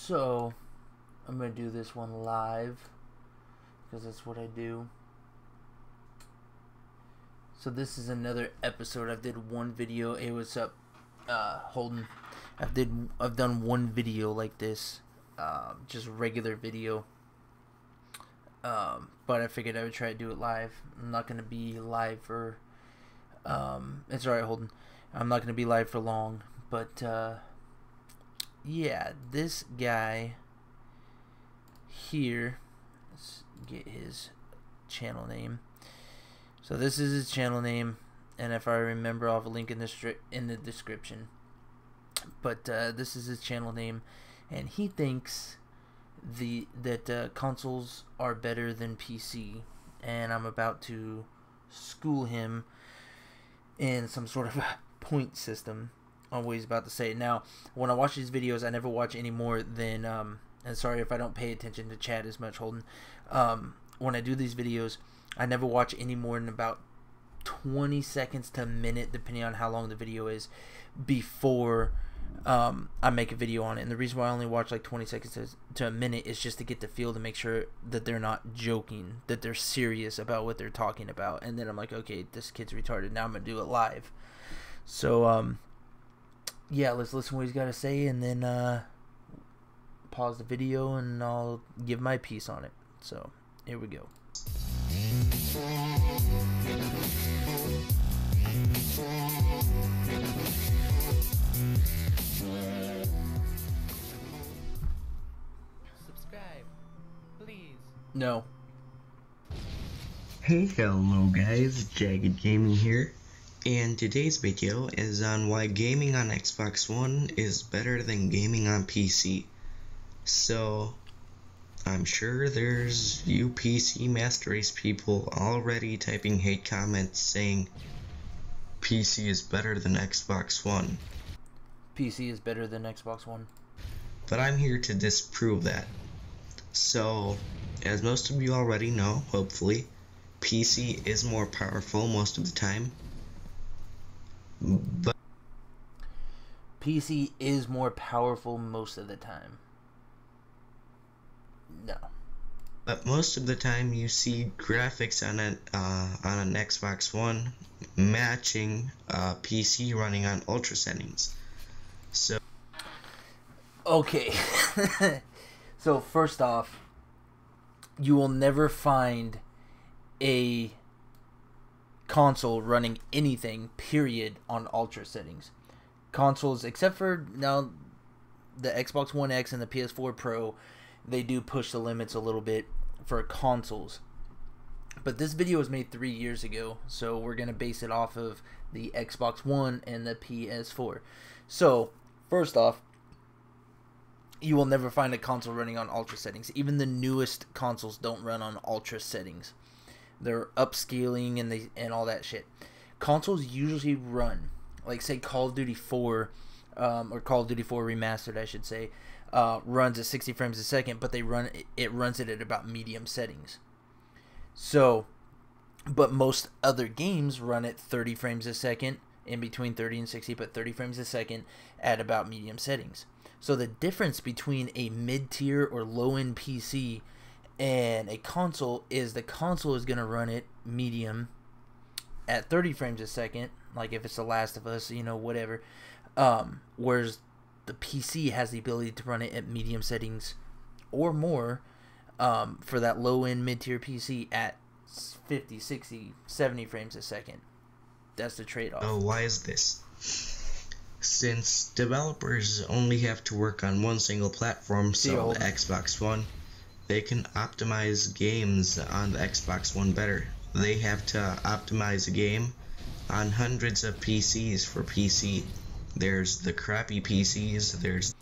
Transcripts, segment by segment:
So, I'm going to do this one live because that's what I do. So this is another episode. I did one video. Hey, what's up, Holden? I've done one video like this, just regular video. But I figured I would try to do it live. I'm not gonna be live for. It's alright, Holden. I'm not gonna be live for long, but yeah, this guy here. Let's get his channel name. So this is his channel name, and if I remember, I'll have a link in the description. But this is his channel name, and he thinks that consoles are better than PC, and I'm about to school him in some sort of point system on what he's about to say. Now, when I watch these videos, I never watch any more than and sorry if I don't pay attention to chat as much, Holden. When I do these videos, I never watch any more than about 20 seconds to a minute, depending on how long the video is, before I make a video on it. And the reason why I only watch like 20 seconds to a minute is just to get the feel, to make sure that they're not joking, that they're serious about what they're talking about. And then I'm like, okay, this kid's retarded. Now I'm going to do it live. So, yeah, let's listen to what he's got to say, and then pause the video, and I'll give my piece on it. So, here we go. Subscribe, please. No. Hey, hello guys, Jagged Gaming here, and today's video is on why gaming on Xbox One is better than gaming on PC. So, I'm sure there's you PC Master Race people already typing hate comments saying PC is better than Xbox One. PC is better than Xbox One. But I'm here to disprove that. So, as most of you already know, hopefully, PC is more powerful most of the time. But PC is more powerful most of the time. No. But most of the time you see graphics on an Xbox One matching PC running on ultra settings. So okay. So first off, you will never find a console running anything, period, on ultra settings. Consoles, except for now the Xbox One X and the PS4 Pro, they do push the limits a little bit for consoles. But this video was made 3 years ago, so we're going to base it off of the Xbox One and the PS4. So, first off, you will never find a console running on ultra settings. Even the newest consoles don't run on ultra settings. They're upscaling and all that shit. Consoles usually run, like say Call of Duty 4, or Call of Duty 4 Remastered, I should say, runs at 60 frames a second, but it runs it at about medium settings. So, but most other games run at 30 frames a second, in between 30 and 60, but 30 frames a second at about medium settings. So the difference between a mid-tier or low-end PC and a console is the console is going to run it medium at 30 frames a second, like if it's The Last of Us, you know, whatever, whereas the PC has the ability to run it at medium settings or more, for that low-end mid-tier PC at 50, 60, 70 frames a second. That's the trade-off. oh, why is this? Since developers only have to work on one single platform, so the Xbox One, they can optimize games on the Xbox One better. They have to optimize a game on hundreds of PCs for PC. There's the crappy PCs, there's...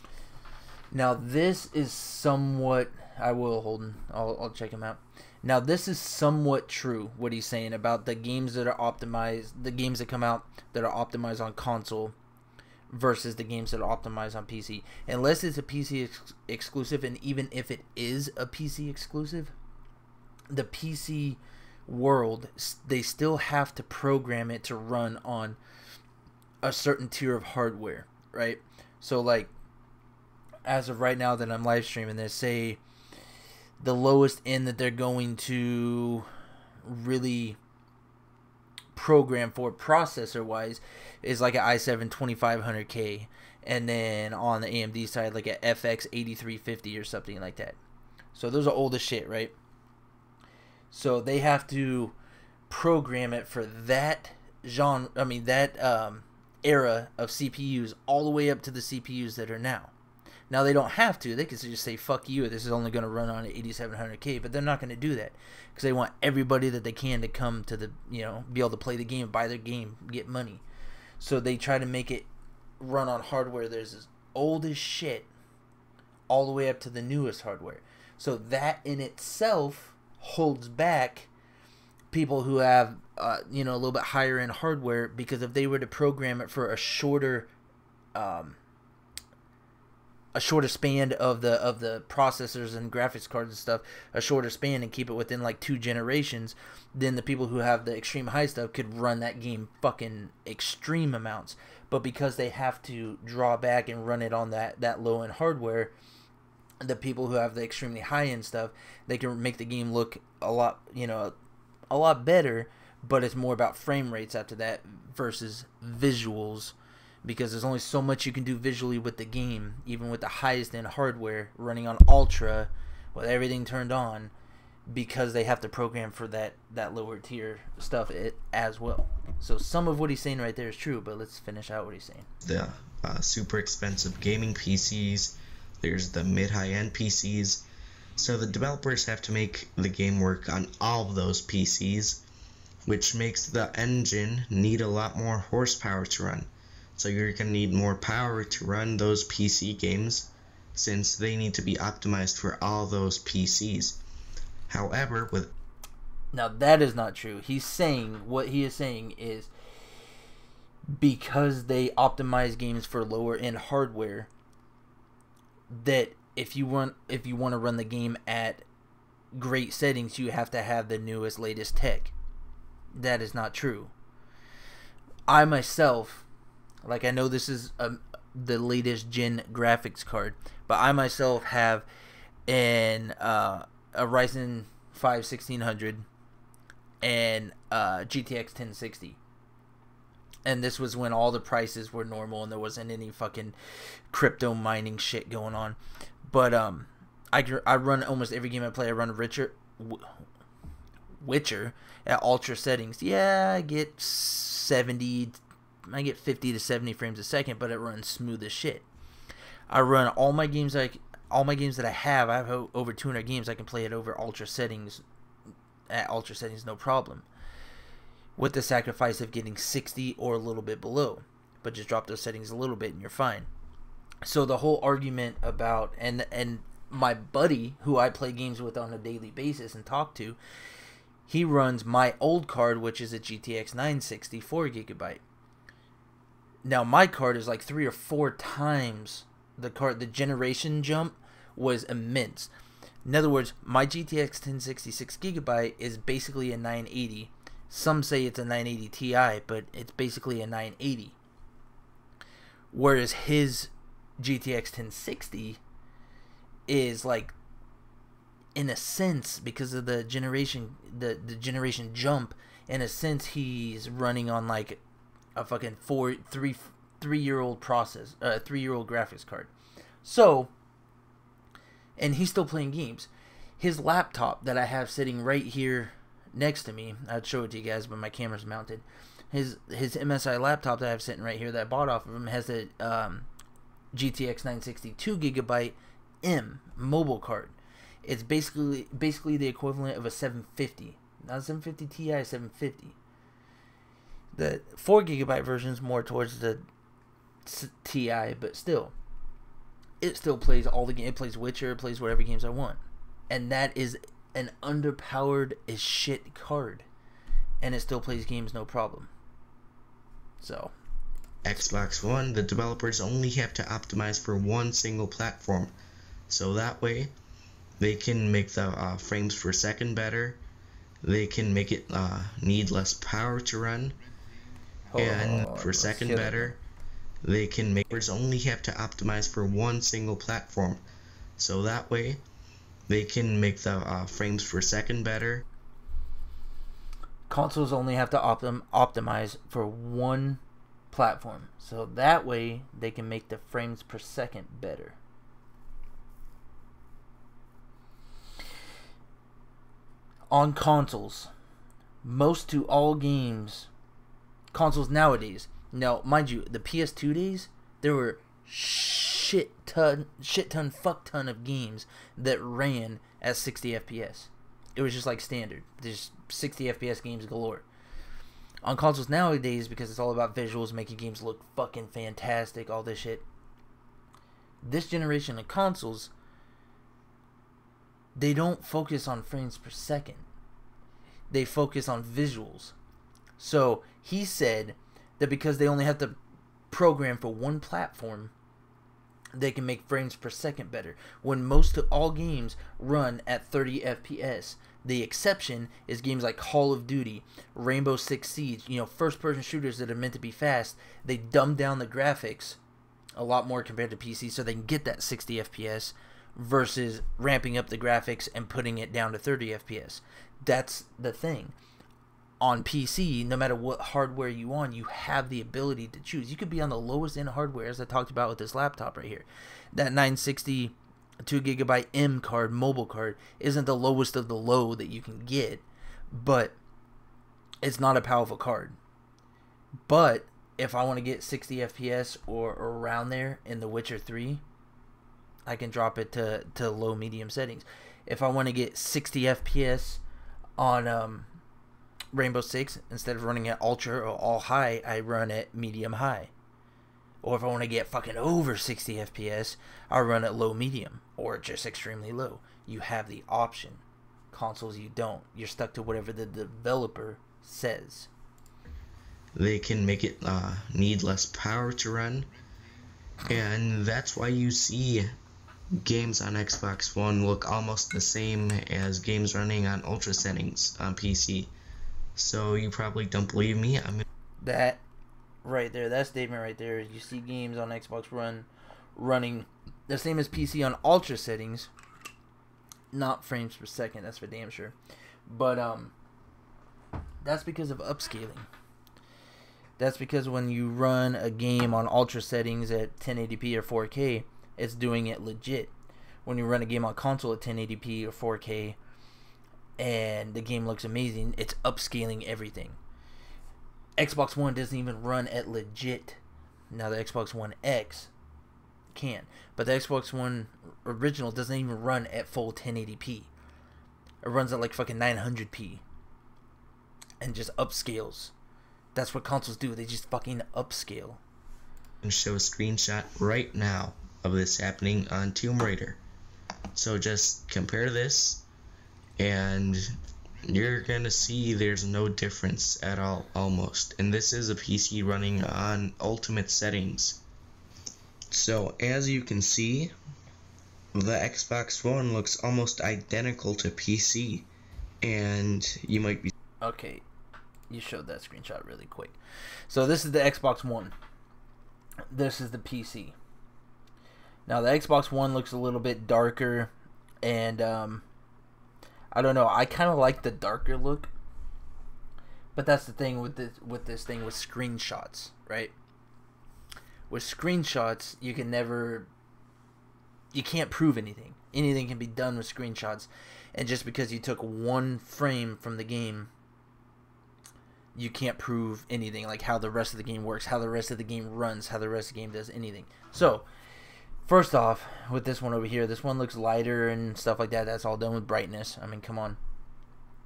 Now this is somewhat... I will, Holden. I'll check him out. Now this is somewhat true, what he's saying about the games that are optimized, the games that come out that are optimized on console versus the games that are optimized on PC. Unless it's a PC exclusive, and even if it is a PC exclusive, the PC world, they still have to program it to run on a certain tier of hardware, right? So like as of right now that I'm live streaming this, say the lowest end that they're going to really program for processor wise is like an i7 2500K, and then on the AMD side like a FX 8350 or something like that. So those are old as shit, right? So they have to program it for that genre, that era of CPUs all the way up to the CPUs that are now. Now they don't have to. They could just say, fuck you, this is only going to run on an 8700K, but they're not going to do that because they want everybody that they can to come to the, be able to play the game, buy their game, get money. So they try to make it run on hardware that's as old as shit all the way up to the newest hardware. So that in itself holds back people who have, a little bit higher end hardware, because if they were to program it for a shorter span of the processors and graphics cards and stuff, a shorter span, and keep it within like 2 generations, then the people who have the extreme high stuff could run that game fucking extreme amounts. But because they have to draw back and run it on that low end hardware, the people who have the extremely high end stuff, they can make the game look a lot better, but it's more about frame rates after that versus visuals. Because there's only so much you can do visually with the game, even with the highest end hardware running on ultra with everything turned on, because they have to program for that lower tier stuff as well. So some of what he's saying right there is true, but let's finish out what he's saying. The super expensive gaming PCs, there's the mid-high end PCs. So the developers have to make the game work on all of those PCs, which makes the engine need a lot more horsepower to run. So you're going to need more power to run those PC games, since they need to be optimized for all those PCs. However, Now that is not true. What he is saying is, because they optimize games for lower end hardware, that if you want to run the game at great settings, you have to have the newest, latest tech. That is not true. I myself, I know this is the latest gen graphics card, but I myself have a Ryzen 5 1600 and GTX 1060. And this was when all the prices were normal and there wasn't any fucking crypto mining shit going on. But I run almost every game I play. I run Witcher at ultra settings. Yeah, I get 50 to 70 frames a second, but it runs smooth as shit. I run all my games that I have over 200 games. I can play it over ultra settings, no problem, with the sacrifice of getting 60 or a little bit below. But just drop those settings a little bit and you're fine. So the whole argument about, and my buddy who I play games with on a daily basis and talk to, he runs my old card, which is a GTX 960 4GB. Now my card is like 3 or 4 times the card. The generation jump was immense. In other words, my GTX 1060 6GB is basically a 980. Some say it's a 980 Ti, but it's basically a 980. Whereas his GTX 1060 is like, in a sense, because of the generation jump, in a sense he's running on like a fucking 3-year-old process, 3-year-old graphics card. So, and he's still playing games. His laptop that I have sitting right here next to me, I'd show it to you guys, but my camera's mounted. His MSI laptop that I have sitting right here that I bought off of him has a GTX 960 2GB M mobile card. It's basically the equivalent of a 750, not a 750 Ti, 750. The 4GB version is more towards the Ti, but still, it still plays all the games. It plays Witcher, it plays whatever games I want, and that is an underpowered as shit card, and it still plays games no problem. So, Xbox One, the developers only have to optimize for one single platform, so that way they can make the frames per second better. They can make it need less power to run, and per second better. they can make only have to optimize for one single platform. So that way, they can make the frames per second better. Consoles only have to optimize for one platform. So that way, they can make the frames per second better. On consoles, most to all games, consoles nowadays. Now, mind you, the PS2 days, there were shit ton of games that ran at 60 FPS. It was just like standard. There's 60 FPS games galore. On consoles nowadays, because it's all about visuals, making games look fucking fantastic, all this shit. This generation of consoles, they don't focus on frames per second. They focus on visuals. So he said that because they only have to program for one platform, they can make frames per second better. When most of all games run at 30 FPS. The exception is games like Call of Duty, Rainbow Six Siege, first-person shooters that are meant to be fast. They dumb down the graphics a lot more compared to PC so they can get that 60 FPS versus ramping up the graphics and putting it down to 30 FPS. That's the thing. On PC, no matter what hardware you on, you have the ability to choose. You could be on the lowest end hardware, as I talked about with this laptop right here. That 960 2GB M card, mobile card, isn't the lowest of the low that you can get, but it's not a powerful card. But if I want to get 60 FPS or around there in The Witcher 3, I can drop it to low medium settings. If I want to get 60 FPS on Rainbow Six, instead of running at ultra or all high, I run at medium high. Or if I want to get fucking over 60 FPS, I run at low medium or just extremely low. You have the option. Consoles, you don't. You're stuck to whatever the developer says. They can make it need less power to run, and that's why you see games on Xbox One look almost the same as games running on ultra settings on PC. So you probably don't believe me. That right there, that statement right there, you see games on Xbox running the same as PC on ultra settings, not frames per second, that's for damn sure. But that's because of upscaling. That's because when you run a game on ultra settings at 1080p or 4K, it's doing it legit. When you run a game on console at 1080p or 4K and the game looks amazing, it's upscaling everything. Xbox One doesn't even run at legit. Now the Xbox One X can, but the Xbox One original doesn't even run at full 1080p. It runs at like fucking 900p and just upscales. That's what consoles do. They just fucking upscale. And show a screenshot right now of this happening on Tomb Raider. So just compare this and you're gonna see there's no difference at all, almost. And this is a PC running on ultimate settings. So as you can see, the Xbox One looks almost identical to PC. And you might be... Okay, you showed that screenshot really quick. So this is the Xbox One. This is the PC. Now the Xbox One looks a little bit darker, and I don't know. I kind of like the darker look, but that's the thing with this thing with screenshots, right? With screenshots, you can't prove anything. Anything can be done with screenshots, and just because you took one frame from the game, you can't prove anything, like how the rest of the game works, how the rest of the game runs, how the rest of the game does anything. So, first off, with this one over here, this one looks lighter and stuff like that. That's all done with brightness. I mean, come on.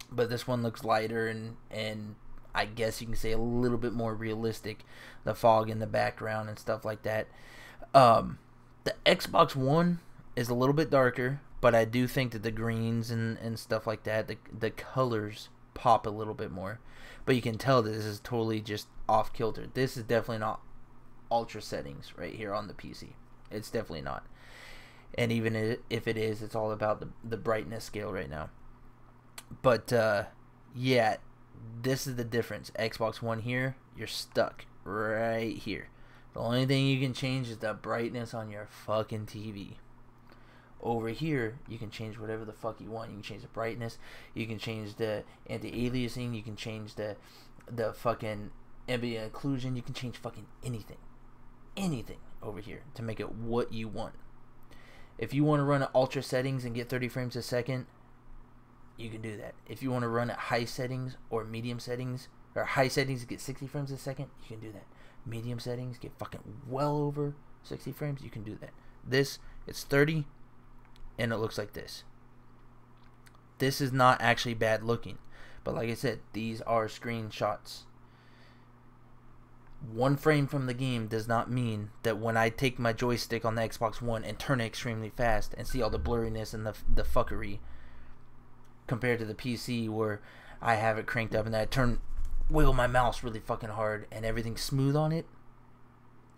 But this one looks lighter and I guess you can say a little bit more realistic. The fog in the background and stuff like that. The Xbox One is a little bit darker, but I do think that the greens and stuff like that, the colors pop a little bit more. But you can tell that this is totally just off kilter. This is definitely not ultra settings right here on the PC. It's definitely not. And even if it is, it's all about the brightness scale right now. But yeah, this is the difference. Xbox One here, you're stuck right here. The only thing you can change is the brightness on your fucking TV. Over here, you can change whatever the fuck you want. You can change the brightness. You can change the anti-aliasing. You can change the fucking ambient occlusion. You can change fucking anything. Anything over here to make it what you want. If you want to run at ultra settings and get 30 frames a second, you can do that. If you want to run at high settings or medium settings, or high settings get 60 frames a second, you can do that. Medium settings get fucking well over 60 frames, you can do that. This, it's 30, and it looks like this. This is not actually bad looking, but like I said, these are screenshots. One frame from the game does not mean that when I take my joystick on the Xbox One and turn it extremely fast and see all the blurriness and the fuckery compared to the PC where I have it cranked up and I wiggle my mouse really fucking hard and everything's smooth on it,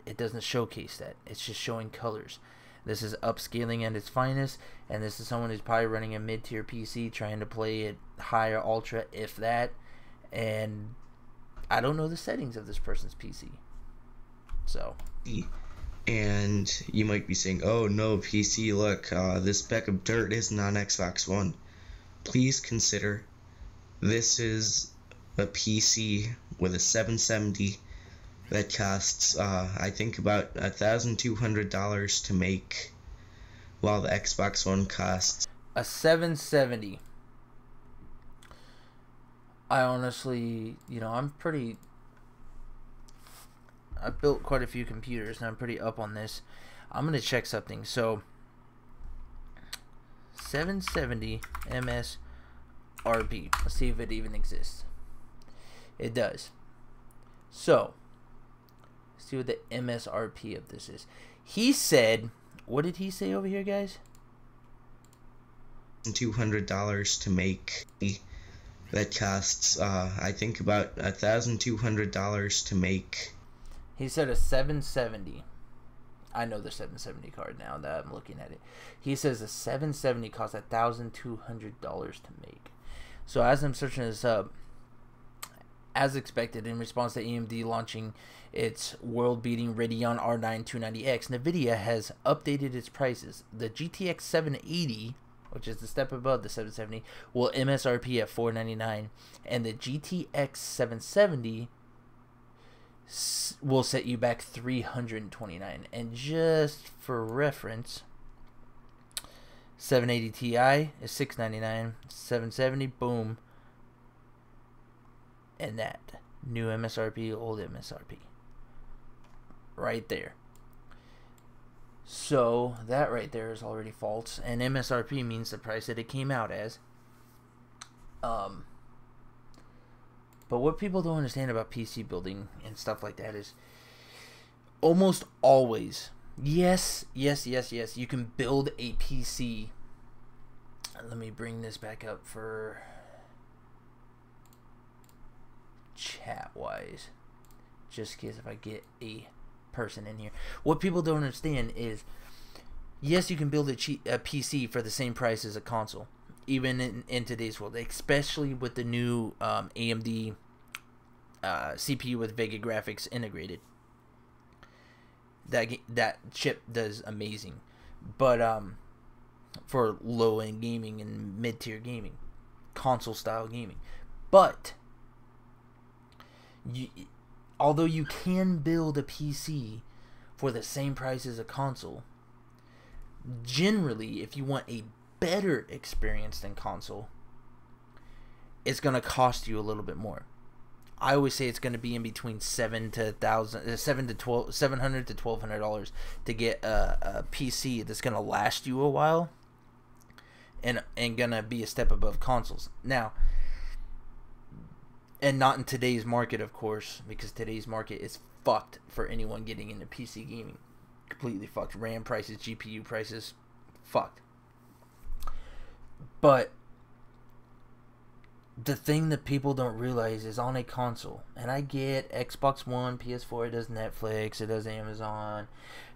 it doesn't showcase that. It's just showing colors. This is upscaling at its finest, and this is someone who's probably running a mid-tier PC trying to play it higher ultra, if that, and I don't know the settings of this person's PC. So. And you might be saying, oh no, PC, look, this speck of dirt isn't on Xbox One. Please consider this is a PC with a 770 that costs, I think, about $1,200 to make, while the Xbox One costs a 770. I honestly, I built quite a few computers and I'm pretty up on this. I'm going to check something. So, 770 MSRP. Let's see if it even exists. It does. So, let's see what the MSRP of this is. He said, what did he say over here, guys? $200 to make. That costs, I think, about $1,200 to make. He said a 770. I know the 770 card now that I'm looking at it. He says a 770 costs $1,200 to make. So as I'm searching this up, as expected, in response to AMD launching its world-beating Radeon R9 290X, NVIDIA has updated its prices. The GTX 780, which is the step above the 770, will MSRP at $499, and the GTX 770 will set you back $329. And just for reference, 780 Ti is $699, 770, boom, and that new MSRP, old MSRP, right there. So that right there is already false, and MSRP means the price that it came out as. But what people don't understand about PC building and stuff like that is almost always, yes, you can build a PC. Let me bring this back up for chat-wise, just in case if I get a person in here. What people don't understand is, yes, you can build a PC for the same price as a console, even in today's world, especially with the new AMD CPU with Vega graphics integrated. That chip does amazing, but for low-end gaming and mid-tier gaming, console-style gaming. But although you can build a PC for the same price as a console, generally, if you want a better experience than console, it's going to cost you a little bit more. I always say it's going to be in between $700 to $1,200 to get a PC that's going to last you a while and going to be a step above consoles. Now, and not in today's market, of course, because today's market is fucked for anyone getting into PC gaming. Completely fucked. RAM prices, GPU prices, fucked. But the thing that people don't realize is on a console, and I get Xbox One, PS4, it does Netflix, it does Amazon,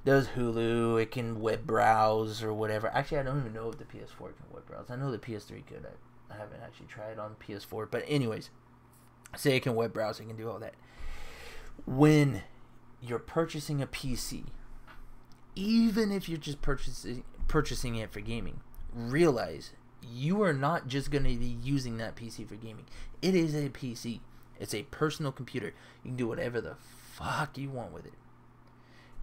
it does Hulu, it can web browse or whatever. Actually, I don't even know if the PS4 can web browse. I know the PS3 could. I haven't actually tried on PS4. But anyways, say it can web browse, it can do all that. When you're purchasing a PC, even if you're just purchasing it for gaming, realize you are not just going to be using that PC for gaming. It is a PC. It's a personal computer. You can do whatever the fuck you want with it.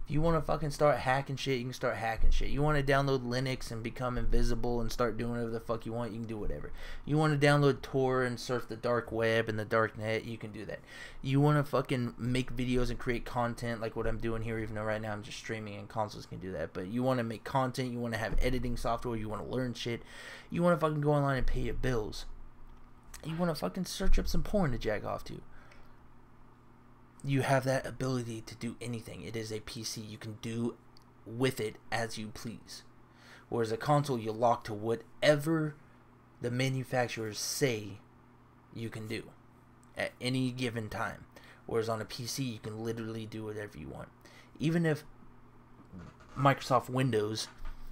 If you want to fucking start hacking shit, you can start hacking shit. You want to download Linux and become invisible and start doing whatever the fuck you want, you can do whatever. You want to download Tor and surf the dark web and the dark net, you can do that. You want to fucking make videos and create content like what I'm doing here, even though right now I'm just streaming and consoles can do that. But you want to make content, you want to have editing software, you want to learn shit. You want to fucking go online and pay your bills. You want to fucking search up some porn to jack off to. You have that ability to do anything. It is a PC. You can do with it as you please. Whereas a console, you're locked to whatever the manufacturers say you can do at any given time. Whereas on a PC, you can literally do whatever you want. Even if Microsoft Windows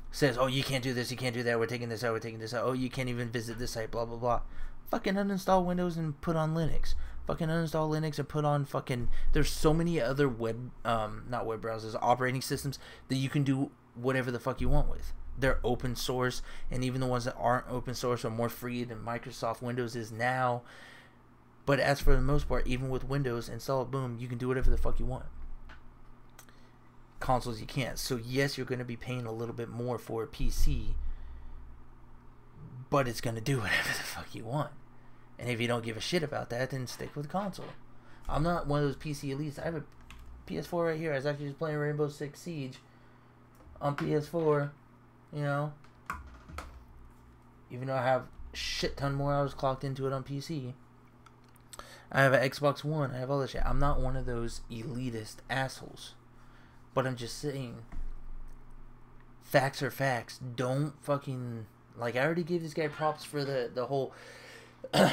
says, oh, you can't do this, you can't do that, we're taking this out, we're taking this out, oh, you can't even visit this site, blah, blah, blah. Fucking uninstall Windows and put on Linux. Fucking uninstall Linux and put on fucking... There's so many other not web browsers, operating systems that you can do whatever the fuck you want with. They're open source, and even the ones that aren't open source are more free than Microsoft Windows is now. But as for the most part, even with Windows, install it, boom, you can do whatever the fuck you want. Consoles, you can't. So yes, you're going to be paying a little bit more for a PC, but it's going to do whatever the fuck you want. And if you don't give a shit about that, then stick with console. I'm not one of those PC elites. I have a PS4 right here. I was actually just playing Rainbow Six Siege on PS4, you know. Even though I have a shit ton more hours clocked into it on PC. I have an Xbox One. I have all this shit. I'm not one of those elitist assholes. But I'm just saying, facts are facts. Don't fucking... Like, I already gave this guy props for the whole...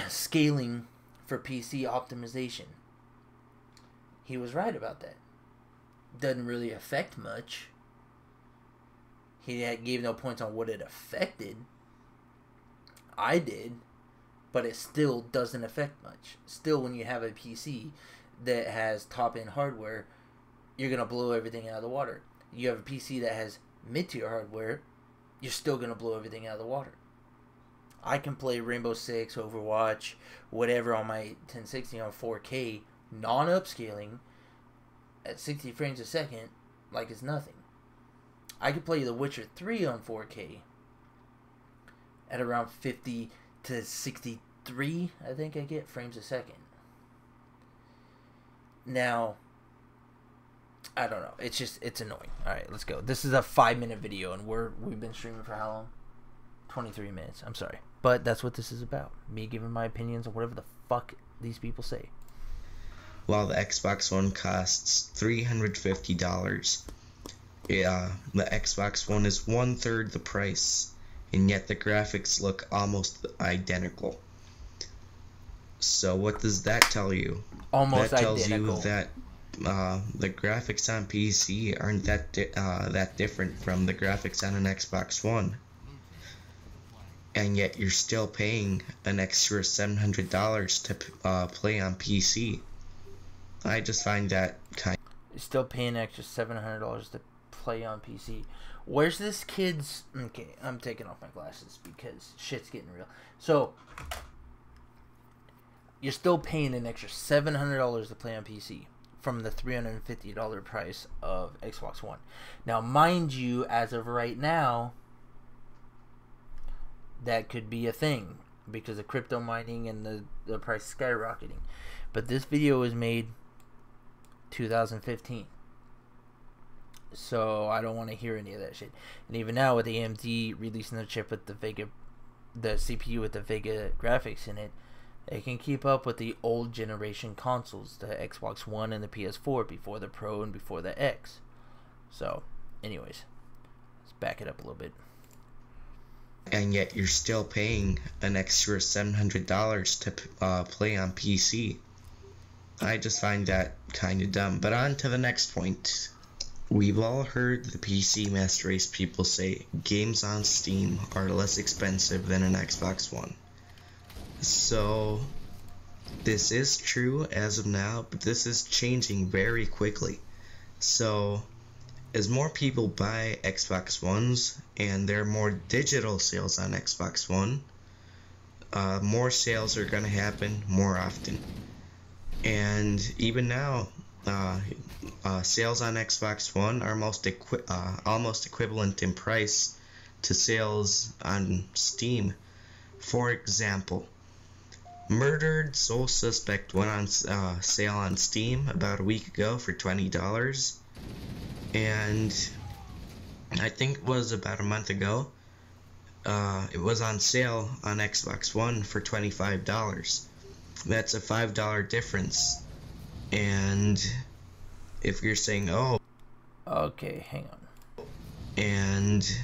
scaling for PC optimization. He was right about that. Doesn't really affect much. He gave no points on what it affected. I did, but it still doesn't affect much. Still, when you have a PC that has top-end hardware, you're going to blow everything out of the water. You have a PC that has mid-tier hardware, you're still going to blow everything out of the water. I can play Rainbow Six, Overwatch, whatever on my 1060 on 4K, non-upscaling, at 60 frames a second, like it's nothing. I can play The Witcher 3 on 4K at around 50 to 63, I think I get, frames a second. Now, I don't know. It's annoying. Alright, let's go. This is a 5-minute video, and we've been streaming for how long? 23 minutes. I'm sorry. But that's what this is about. Me giving my opinions on whatever the fuck these people say. While the Xbox One costs $350, the Xbox One is 1/3 the price, and yet the graphics look almost identical. So what does that tell you? Almost that tells identical. you that the graphics on PC aren't that different from the graphics on an Xbox One. And yet you're still paying an extra $700 to play on PC. I just find that kind. You're still paying extra $700 to play on PC. Where's this kid's... Okay, I'm taking off my glasses because shit's getting real. So, you're still paying an extra $700 to play on PC from the $350 price of Xbox One. Now, mind you, as of right now, that could be a thing because of crypto mining and the price skyrocketing. But this video was made 2015. So I don't want to hear any of that shit. And even now with AMD releasing the chip with the CPU with the Vega graphics in it, it can keep up with the old generation consoles, the Xbox One and the PS4 before the Pro and before the X. So, anyways, let's back it up a little bit. And yet you're still paying an extra $700 to play on PC. I just find that kind of dumb. But on to the next point. We've all heard the PC Master Race people say games on Steam are less expensive than an Xbox One. So, this is true as of now, but this is changing very quickly. So as more people buy Xbox Ones and there are more digital sales on Xbox One, more sales are going to happen more often. And even now, sales on Xbox One are almost equivalent in price to sales on Steam. For example, Murdered Soul Suspect went on sale on Steam about a week ago for $20, and I think it was about a month ago, it was on sale on Xbox One for $25. That's a $5 difference. And if you're saying, oh, Okay, hang on. and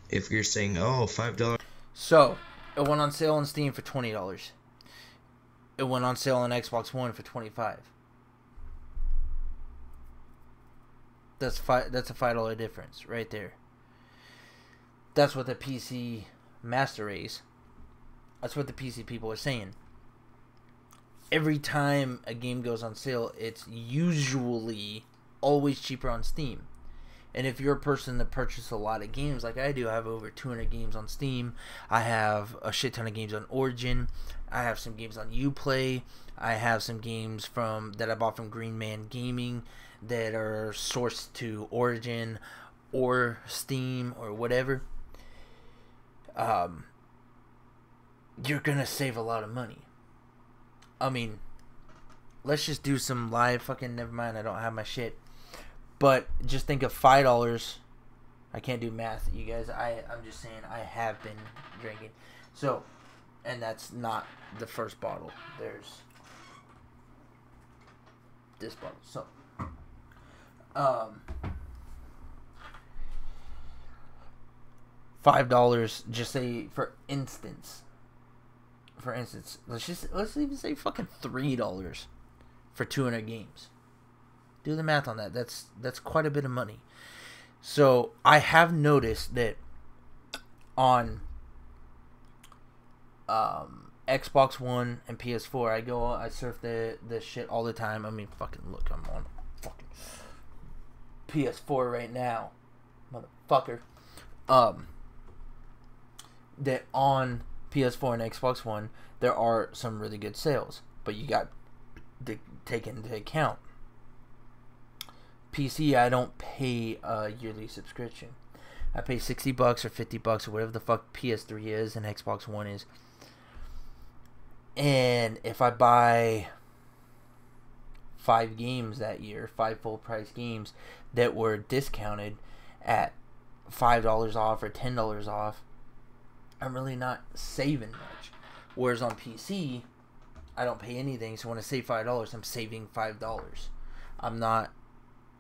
if you're saying, oh, $5, So, it went on sale on Steam for $20. It went on sale on Xbox One for $25. That's a $5 difference right there. That's what the PC Master Race. That's what the PC people are saying. Every time a game goes on sale, it's usually always cheaper on Steam. And if you're a person that purchases a lot of games like I do, I have over 200 games on Steam. I have a shit ton of games on Origin. I have some games on Uplay. I have some games that I bought from Green Man Gaming that are sourced to Origin or Steam or whatever. You're gonna save a lot of money. I mean, let's just do some live fucking, never mind, I don't have my shit. But just think of $5. I can't do math, you guys. I'm just saying I have been drinking. So, and that's not the first bottle. There's this bottle. So, $5, just say for instance, let's even say fucking $3 for 200 games. Do the math on that. That's quite a bit of money. So I have noticed that on Xbox One and PS4, I surf the shit all the time. I mean, fucking look, I'm on fucking PS4 right now, motherfucker. That on PS4 and Xbox One, there are some really good sales, but you got to take into account PC. I don't pay a yearly subscription. I pay $60 or $50 or whatever the fuck PS3 is and Xbox One is. And if I buy 5 games that year, 5 full price games that were discounted at $5 off or $10 off, I'm really not saving much. Whereas on PC, I don't pay anything. So when I save $5, I'm saving $5. I'm not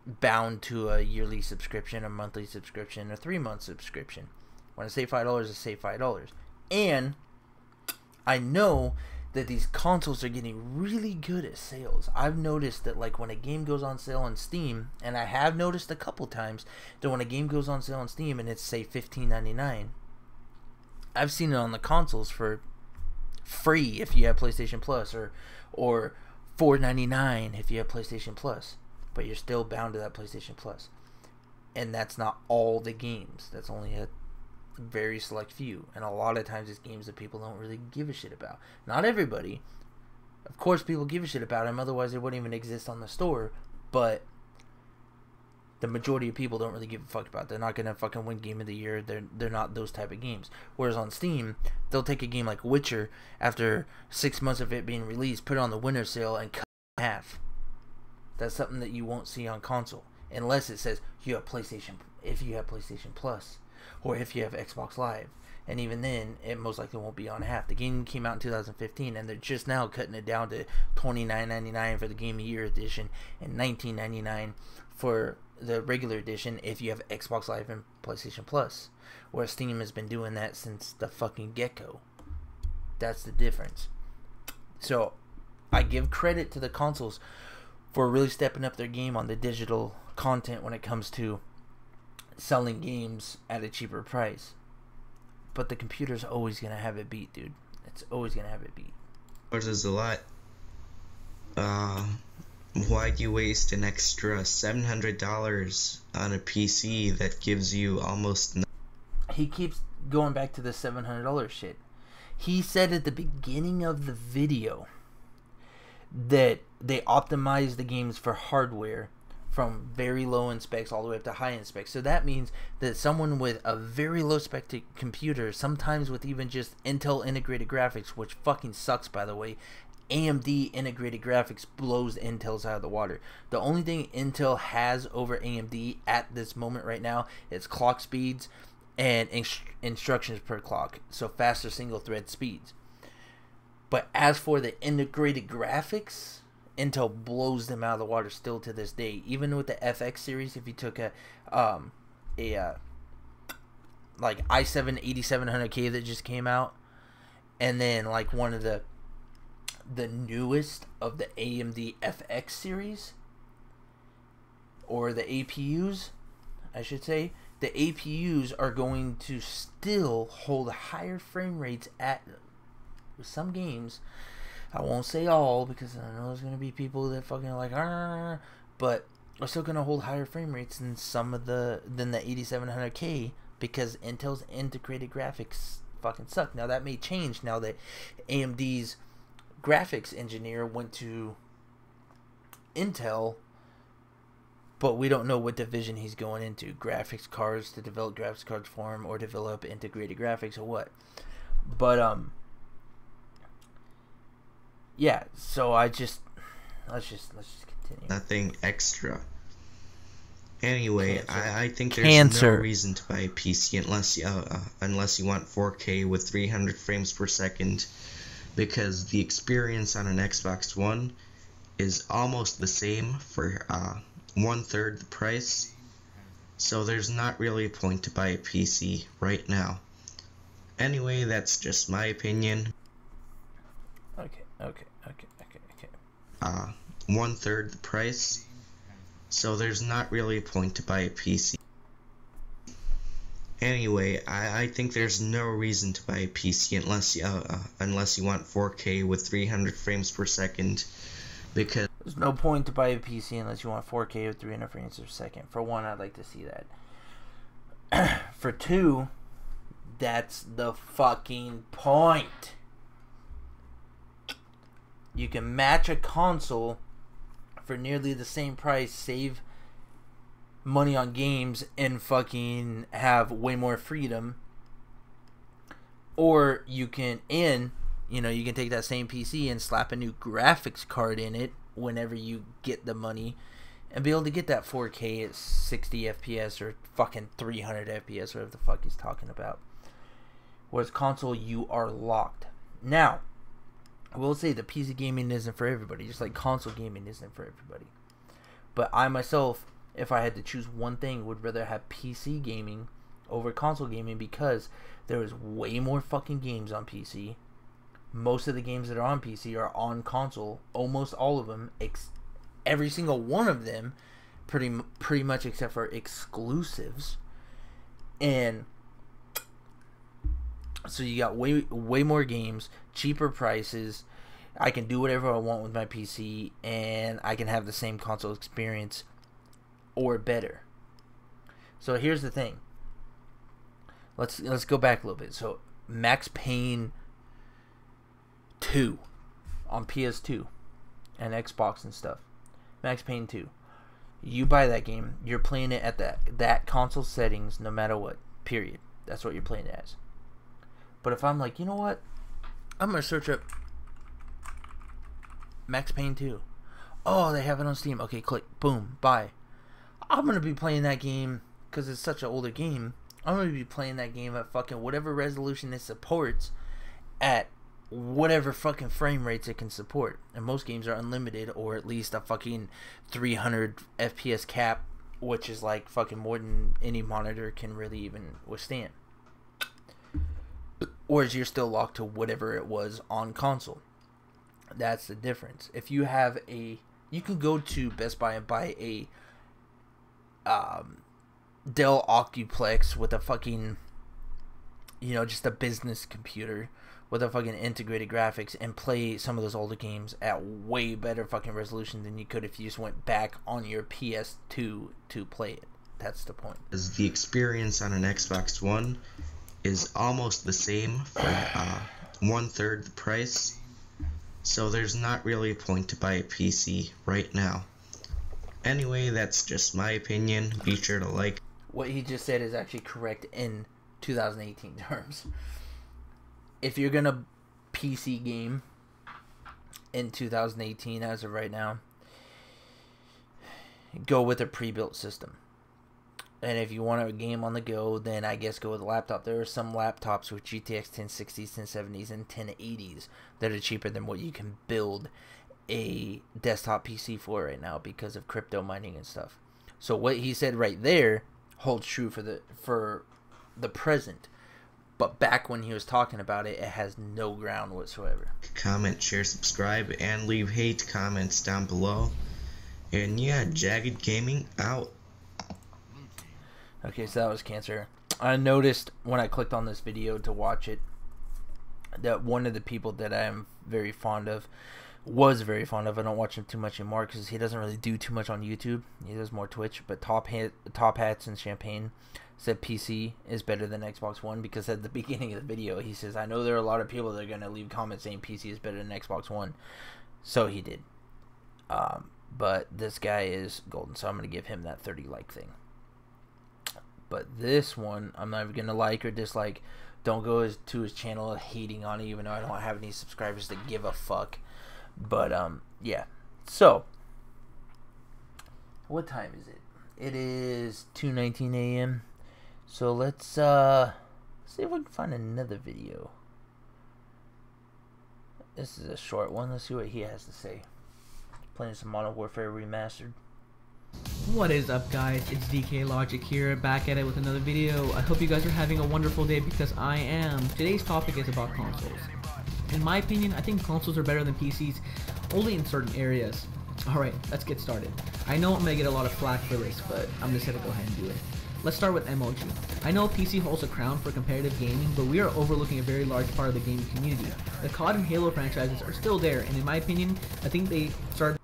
bound to a yearly subscription, a monthly subscription, a 3-month subscription. When I save $5, I save $5. And I know that these consoles are getting really good at sales. I've noticed that, like, when a game goes on sale on Steam, and I have noticed a couple times that when a game goes on sale on Steam and it's, say, $15.99, I've seen it on the consoles for free if you have PlayStation Plus, or $4.99 if you have PlayStation Plus, but you're still bound to that PlayStation Plus. And that's not all the games. That's only a very select few, and a lot of times it's games that people don't really give a shit about. Not everybody, of course, people give a shit about them, otherwise they wouldn't even exist on the store, but the majority of people don't really give a fuck about it. They're not gonna fucking win Game of the Year. They're not those type of games. Whereas on Steam, they'll take a game like Witcher after 6 months of it being released, put it on the winter sale, and cut it in half. That's something that you won't see on console, unless it says you have PlayStation. If you have PlayStation Plus, or if you have Xbox Live, and even then, it most likely won't be on half. The game came out in 2015, and they're just now cutting it down to $29.99 for the Game of the Year edition, and $19.99 for the regular edition if you have Xbox Live and PlayStation Plus. Where Steam has been doing that since the fucking get-go. That's the difference. So, I give credit to the consoles for really stepping up their game on the digital content when it comes to selling games at a cheaper price. But the computer's always going to have it beat, dude. It's always going to have it beat. Is a lot. why'd you waste an extra $700 on a PC that gives you almost nothing? He keeps going back to the $700 shit. He said at the beginning of the video that they optimized the games for hardware from very low end specs all the way up to high end specs. So that means that someone with a very low spec computer, sometimes with even just Intel integrated graphics, which fucking sucks by the way, AMD integrated graphics blows Intel's out of the water. The only thing Intel has over AMD at this moment right now is clock speeds and instructions per clock, so faster single thread speeds. But as for the integrated graphics, Intel blows them out of the water still to this day. Even with the FX series, if you took a like i7 8700K that just came out, and then like one of the newest of the AMD FX series, or the APUs, I should say, the APUs are going to still hold higher frame rates at some games. I won't say all, because I know there's going to be people that fucking are like, argh, but are still going to hold higher frame rates than the 8700K, because Intel's integrated graphics fucking suck. Now that may change now that AMD's graphics engineer went to Intel, but we don't know what division he's going into. Graphics cards, to develop graphics cards for him, or develop integrated graphics, or what. But yeah, so let's just continue. Nothing extra. Anyway, I think there's Cancer. no reason to buy a PC unless you want 4K with 300 frames per second, because the experience on an Xbox One is almost the same for 1/3 the price. So there's not really a point to buy a PC right now. Anyway, that's just my opinion. Okay. 1/3 the price. So there's not really a point to buy a PC. Anyway, I think there's no reason to buy a PC unless you want 4K with 300 frames per second, because There's no point to buy a PC unless you want 4K with 300 frames per second. For one, I'd like to see that. For two, that's the fucking point. You can match a console for nearly the same price, save money on games, and fucking have way more freedom. Or you can you can take that same PC and slap a new graphics card in it whenever you get the money, and be able to get that 4K at 60 FPS or fucking 300 FPS, whatever the fuck he's talking about. Whereas console, you are locked. Now, I will say the PC gaming isn't for everybody, just like console gaming isn't for everybody. But I myself, if I had to choose one thing, would rather have PC gaming over console gaming, because there is way more fucking games on PC. Most of the games that are on PC are on console. Almost all of them, every single one of them, pretty much, except for exclusives. And so you got way more games, cheaper prices. I can do whatever I want with my PC, and I can have the same console experience or better. So here's the thing. Let's go back a little bit. So Max Payne 2 on PS2 and Xbox and stuff. Max Payne 2. You buy that game, you're playing it at that console settings no matter what. Period. That's what you're playing it as. But if I'm like, you know what? I'm going to search up Max Payne 2. Oh, they have it on Steam. Okay, click. Boom. Buy. I'm going to be playing that game, because it's such an older game. I'm going to be playing that game at fucking whatever resolution it supports, at whatever fucking frame rates it can support. And most games are unlimited, or at least a fucking 300 FPS cap, which is like fucking more than any monitor can really even withstand. Whereas you're still locked to whatever it was on console. That's the difference. If you have you can go to Best Buy and buy a Dell Octuplex with a fucking, just a business computer, with a fucking integrated graphics and play some of those older games at way better fucking resolution than you could if you just went back on your PS2 to play it. That's the point. As the experience on an Xbox One is almost the same for 1/3 the price, so there's not really a point to buy a PC right now. Anyway, that's just my opinion. Be sure to like. What he just said is actually correct in 2018 terms. If you're gonna PC game in 2018 as of right now, go with a pre-built system. And if you want a game on the go, then I guess go with a laptop. There are some laptops with GTX 1060s, 1070s, and 1080s that are cheaper than what you can build a desktop PC for right now because of crypto mining and stuff. So what he said right there holds true for the present. But back when he was talking about it, it has no ground whatsoever. Comment, share, subscribe, and leave hate comments down below. And yeah, Jagged Gaming out. Okay, so that was Cancer. I noticed when I clicked on this video to watch it that one of the people that I am very fond of, was very fond of, I don't watch him too much anymore because he doesn't really do too much on YouTube. He does more Twitch. But Top Hats and Champagne said PC is better than Xbox One because at the beginning of the video he says, I know there are a lot of people that are going to leave comments saying PC is better than Xbox One. So he did. But this guy is golden, so I'm going to give him that 30 like thing. But this one, I'm not even going to like or dislike. Don't go to his channel hating on it, even though I don't have any subscribers that give a fuck. But, yeah. So, what time is it? It is 2:19 a.m. So, let's see if we can find another video. This is a short one. Let's see what he has to say. Playing some Modern Warfare Remastered. What is up, guys? It's DK Logic here, back at it with another video. I hope you guys are having a wonderful day because I am. Today's topic is about consoles. In my opinion, I think consoles are better than PCs, only in certain areas. Alright, let's get started. I know I'm going to get a lot of flack for this, but I'm just going to go ahead and do it. Let's start with MOG. I know PC holds a crown for competitive gaming, but we are overlooking a very large part of the gaming community. The COD and Halo franchises are still there, and in my opinion, I think they started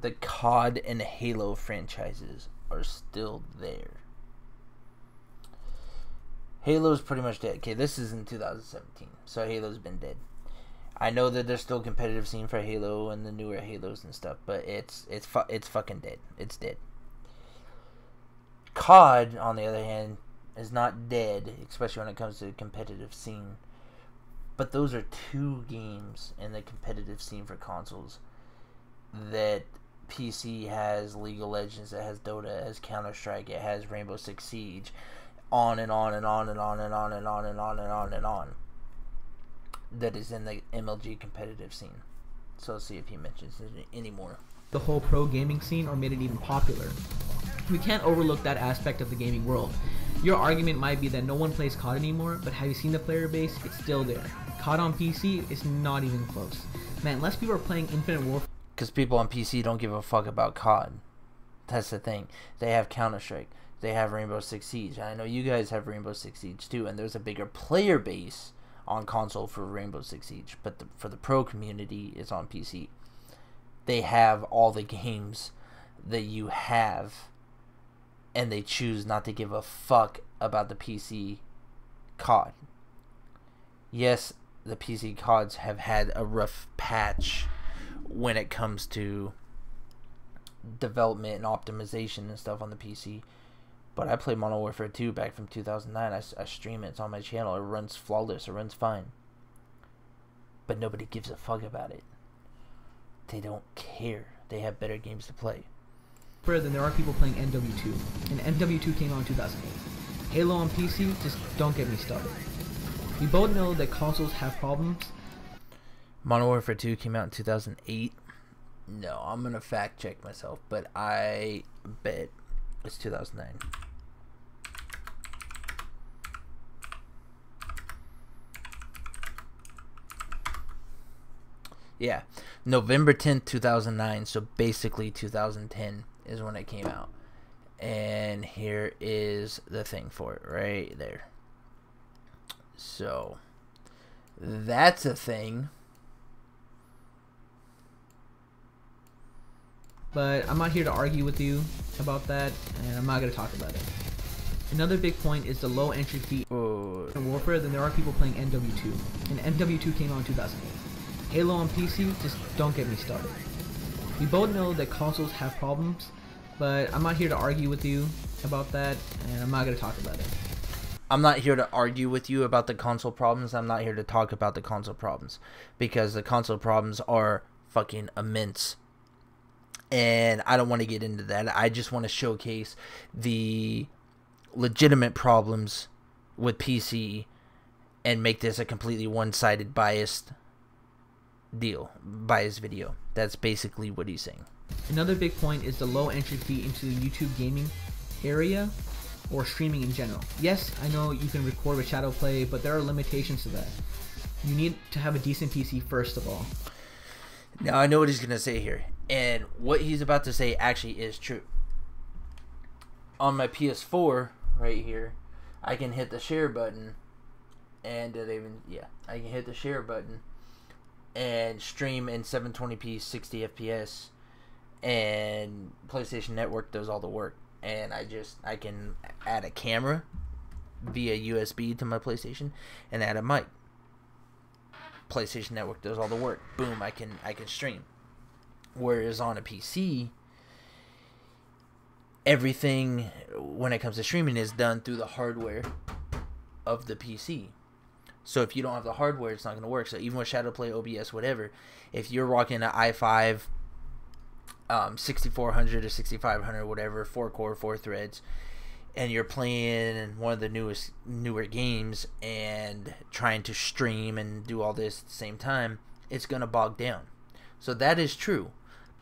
the COD and Halo franchises are still there. Halo's pretty much dead. Okay, this is in 2017, so Halo's been dead. I know that there's still a competitive scene for Halo and the newer Halos and stuff, but it's fucking dead. It's dead. COD, on the other hand, is not dead, especially when it comes to the competitive scene. But those are two games in the competitive scene for consoles that PC has. League of Legends, it has Dota, it has Counter-Strike, it has Rainbow Six Siege, on and on and on and on and on and on and on and on and on. That is in the MLG competitive scene. So let's see if he mentions it anymore. The whole pro gaming scene or made it even popular. We can't overlook that aspect of the gaming world. Your argument might be that no one plays COD anymore, but have you seen the player base? It's still there. COD on PC is not even close. Man, less people are playing Infinite Warfare. Because people on PC don't give a fuck about COD. That's the thing. They have Counter-Strike. They have Rainbow Six Siege. I know you guys have Rainbow Six Siege too, and there's a bigger player base on console for Rainbow Six Siege. But for the pro community, it's on PC. They have all the games that you have, and they choose not to give a fuck about the PC COD. Yes, the PC CODs have had a rough patch when it comes to development and optimization and stuff on the PC. But I played Modern Warfare 2 back from 2009. I stream it. It's on my channel. It runs flawless. It runs fine. But nobody gives a fuck about it. They don't care. They have better games to play. Than there are people playing MW2. And MW2 came out in 2008. Halo on PC, just don't get me started. We both know that consoles have problems. Modern Warfare 2 came out in 2008. No, I'm going to fact check myself, but I bet it's 2009. Yeah, November 10th, 2009, so basically 2010 is when it came out. And here is the thing for it right there. So that's a thing. But I'm not here to argue with you about that, and I'm not going to talk about it. Another big point is the low entry fee in Warfare. Then there are people playing MW2, and MW2 came out in 2008. Halo on PC, just don't get me started. We both know that consoles have problems, but I'm not here to argue with you about that, and I'm not going to talk about it. I'm not here to argue with you about the console problems. I'm not here to talk about the console problems, because the console problems are fucking immense. And I don't want to get into that. I just want to showcase the legitimate problems with PC and make this a completely one-sided biased video. That's basically what he's saying. Another big point is the low entry fee into the YouTube gaming area or streaming in general. Yes, I know you can record with Shadowplay, but there are limitations to that. You need to have a decent PC first of all. Now I know what he's going to say here, and what he's about to say actually is true. On my PS4 right here, I can hit the share button, and I can hit the share button and stream in 720p 60 FPS, and PlayStation Network does all the work. And I can add a camera via USB to my PlayStation and add a mic. PlayStation Network does all the work. Boom, I can stream. Whereas on a PC, everything when it comes to streaming is done through the hardware of the PC. So if you don't have the hardware, it's not going to work. So even with Shadowplay, OBS, whatever, if you're rocking an i5 6400 or 6500, whatever, 4-core, 4 threads, and you're playing one of the newer games and trying to stream and do all this at the same time, it's going to bog down. So that is true.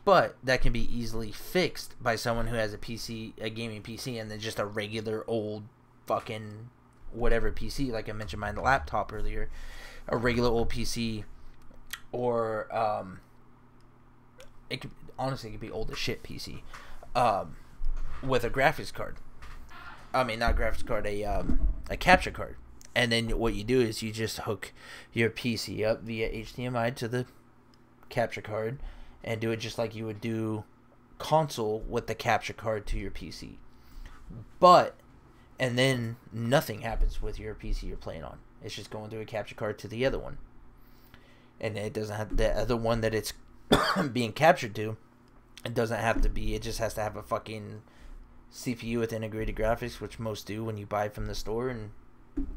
But that can be easily fixed by someone who has a PC, a gaming PC, and then just a regular old fucking whatever PC, like I mentioned my laptop earlier, a regular old PC, or it could be old as shit PC, with a graphics card. I mean, not graphics card, a capture card. And then what you do is you just hook your PC up via HDMI to the capture card and do it just like you would do console with the capture card to your PC. And then nothing happens with your PC you're playing on. It's just going through a capture card to the other one. And it doesn't have the other one that it's being captured to. It doesn't have to be, it just has to have a fucking CPU with integrated graphics, which most do when you buy from the store, and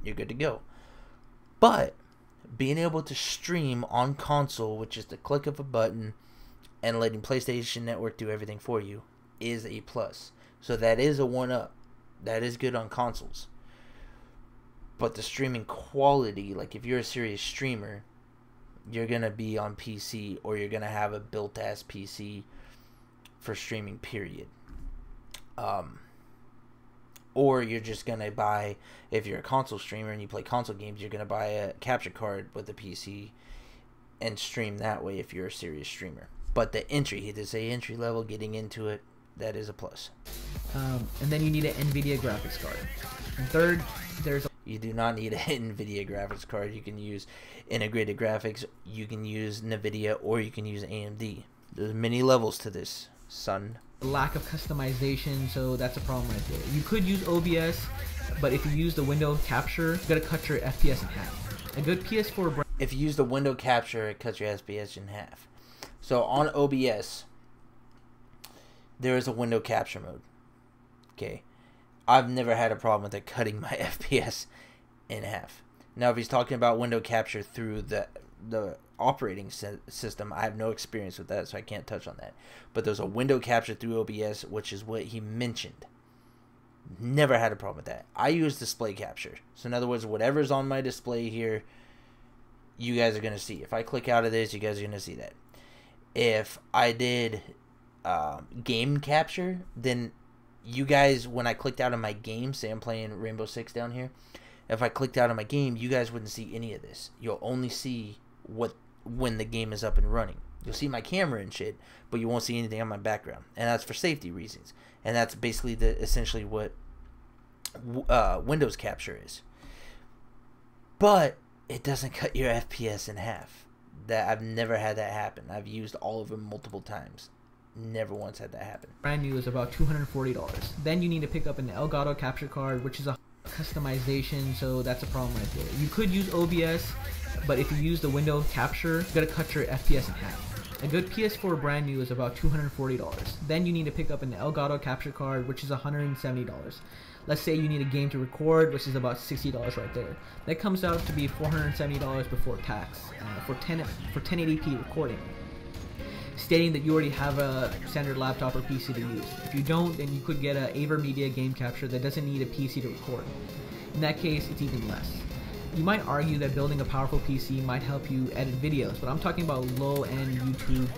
you're good to go. But being able to stream on console with just a click of a button and letting PlayStation Network do everything for you is a plus. So that is a 1-up. That is good on consoles. But the streaming quality, like if you're a serious streamer, you're going to be on PC, or you're going to have a built-ass PC for streaming, period. Or you're just going to buy, if you're a console streamer and you play console games, you're going to buy a capture card with a PC and stream that way if you're a serious streamer. But the entry, he did say entry level, getting into it, that is a plus. And then you need an NVIDIA graphics card. And third, you do not need an NVIDIA graphics card. You can use integrated graphics, you can use NVIDIA, or you can use AMD. There's many levels to this, son. lack of customization, so that's a problem right there. You could use OBS, but if you use the window capture, you gotta cut your FPS in half. A good PS4 brand. If you use the window capture, it cuts your FPS in half. So on OBS, there is a window capture mode. Okay, I've never had a problem with it cutting my FPS in half. Now, if he's talking about window capture through the operating system, I have no experience with that, so I can't touch on that. But there's a window capture through OBS, which is what he mentioned. Never had a problem with that. I use display capture. So in other words, whatever's on my display here, you guys are going to see. If I click out of this, you guys are going to see that. If I did game capture, then you guys, when I clicked out of my game, say I'm playing Rainbow Six down here, if I clicked out of my game, you guys wouldn't see any of this. You'll only see what when the game is up and running. You'll see my camera and shit, but you won't see anything on my background, and that's for safety reasons. And that's basically essentially what Windows Capture is. But it doesn't cut your FPS in half. That I've never had that happen. I've used all of them multiple times. Never once had that happen. Brand new is about $240. Then you need to pick up an Elgato capture card, which is a customization, so that's a problem right there. You could use OBS, but if you use the window capture, it's gonna cut your FPS in half. A good PS4 brand new is about $240. Then you need to pick up an Elgato capture card, which is $170. Let's say you need a game to record, which is about $60 right there. That comes out to be $470 before tax for 1080p recording, stating that you already have a standard laptop or PC to use. If you don't, then you could get a AverMedia game capture that doesn't need a PC to record. In that case, it's even less. You might argue that building a powerful PC might help you edit videos, but I'm talking about low-end YouTube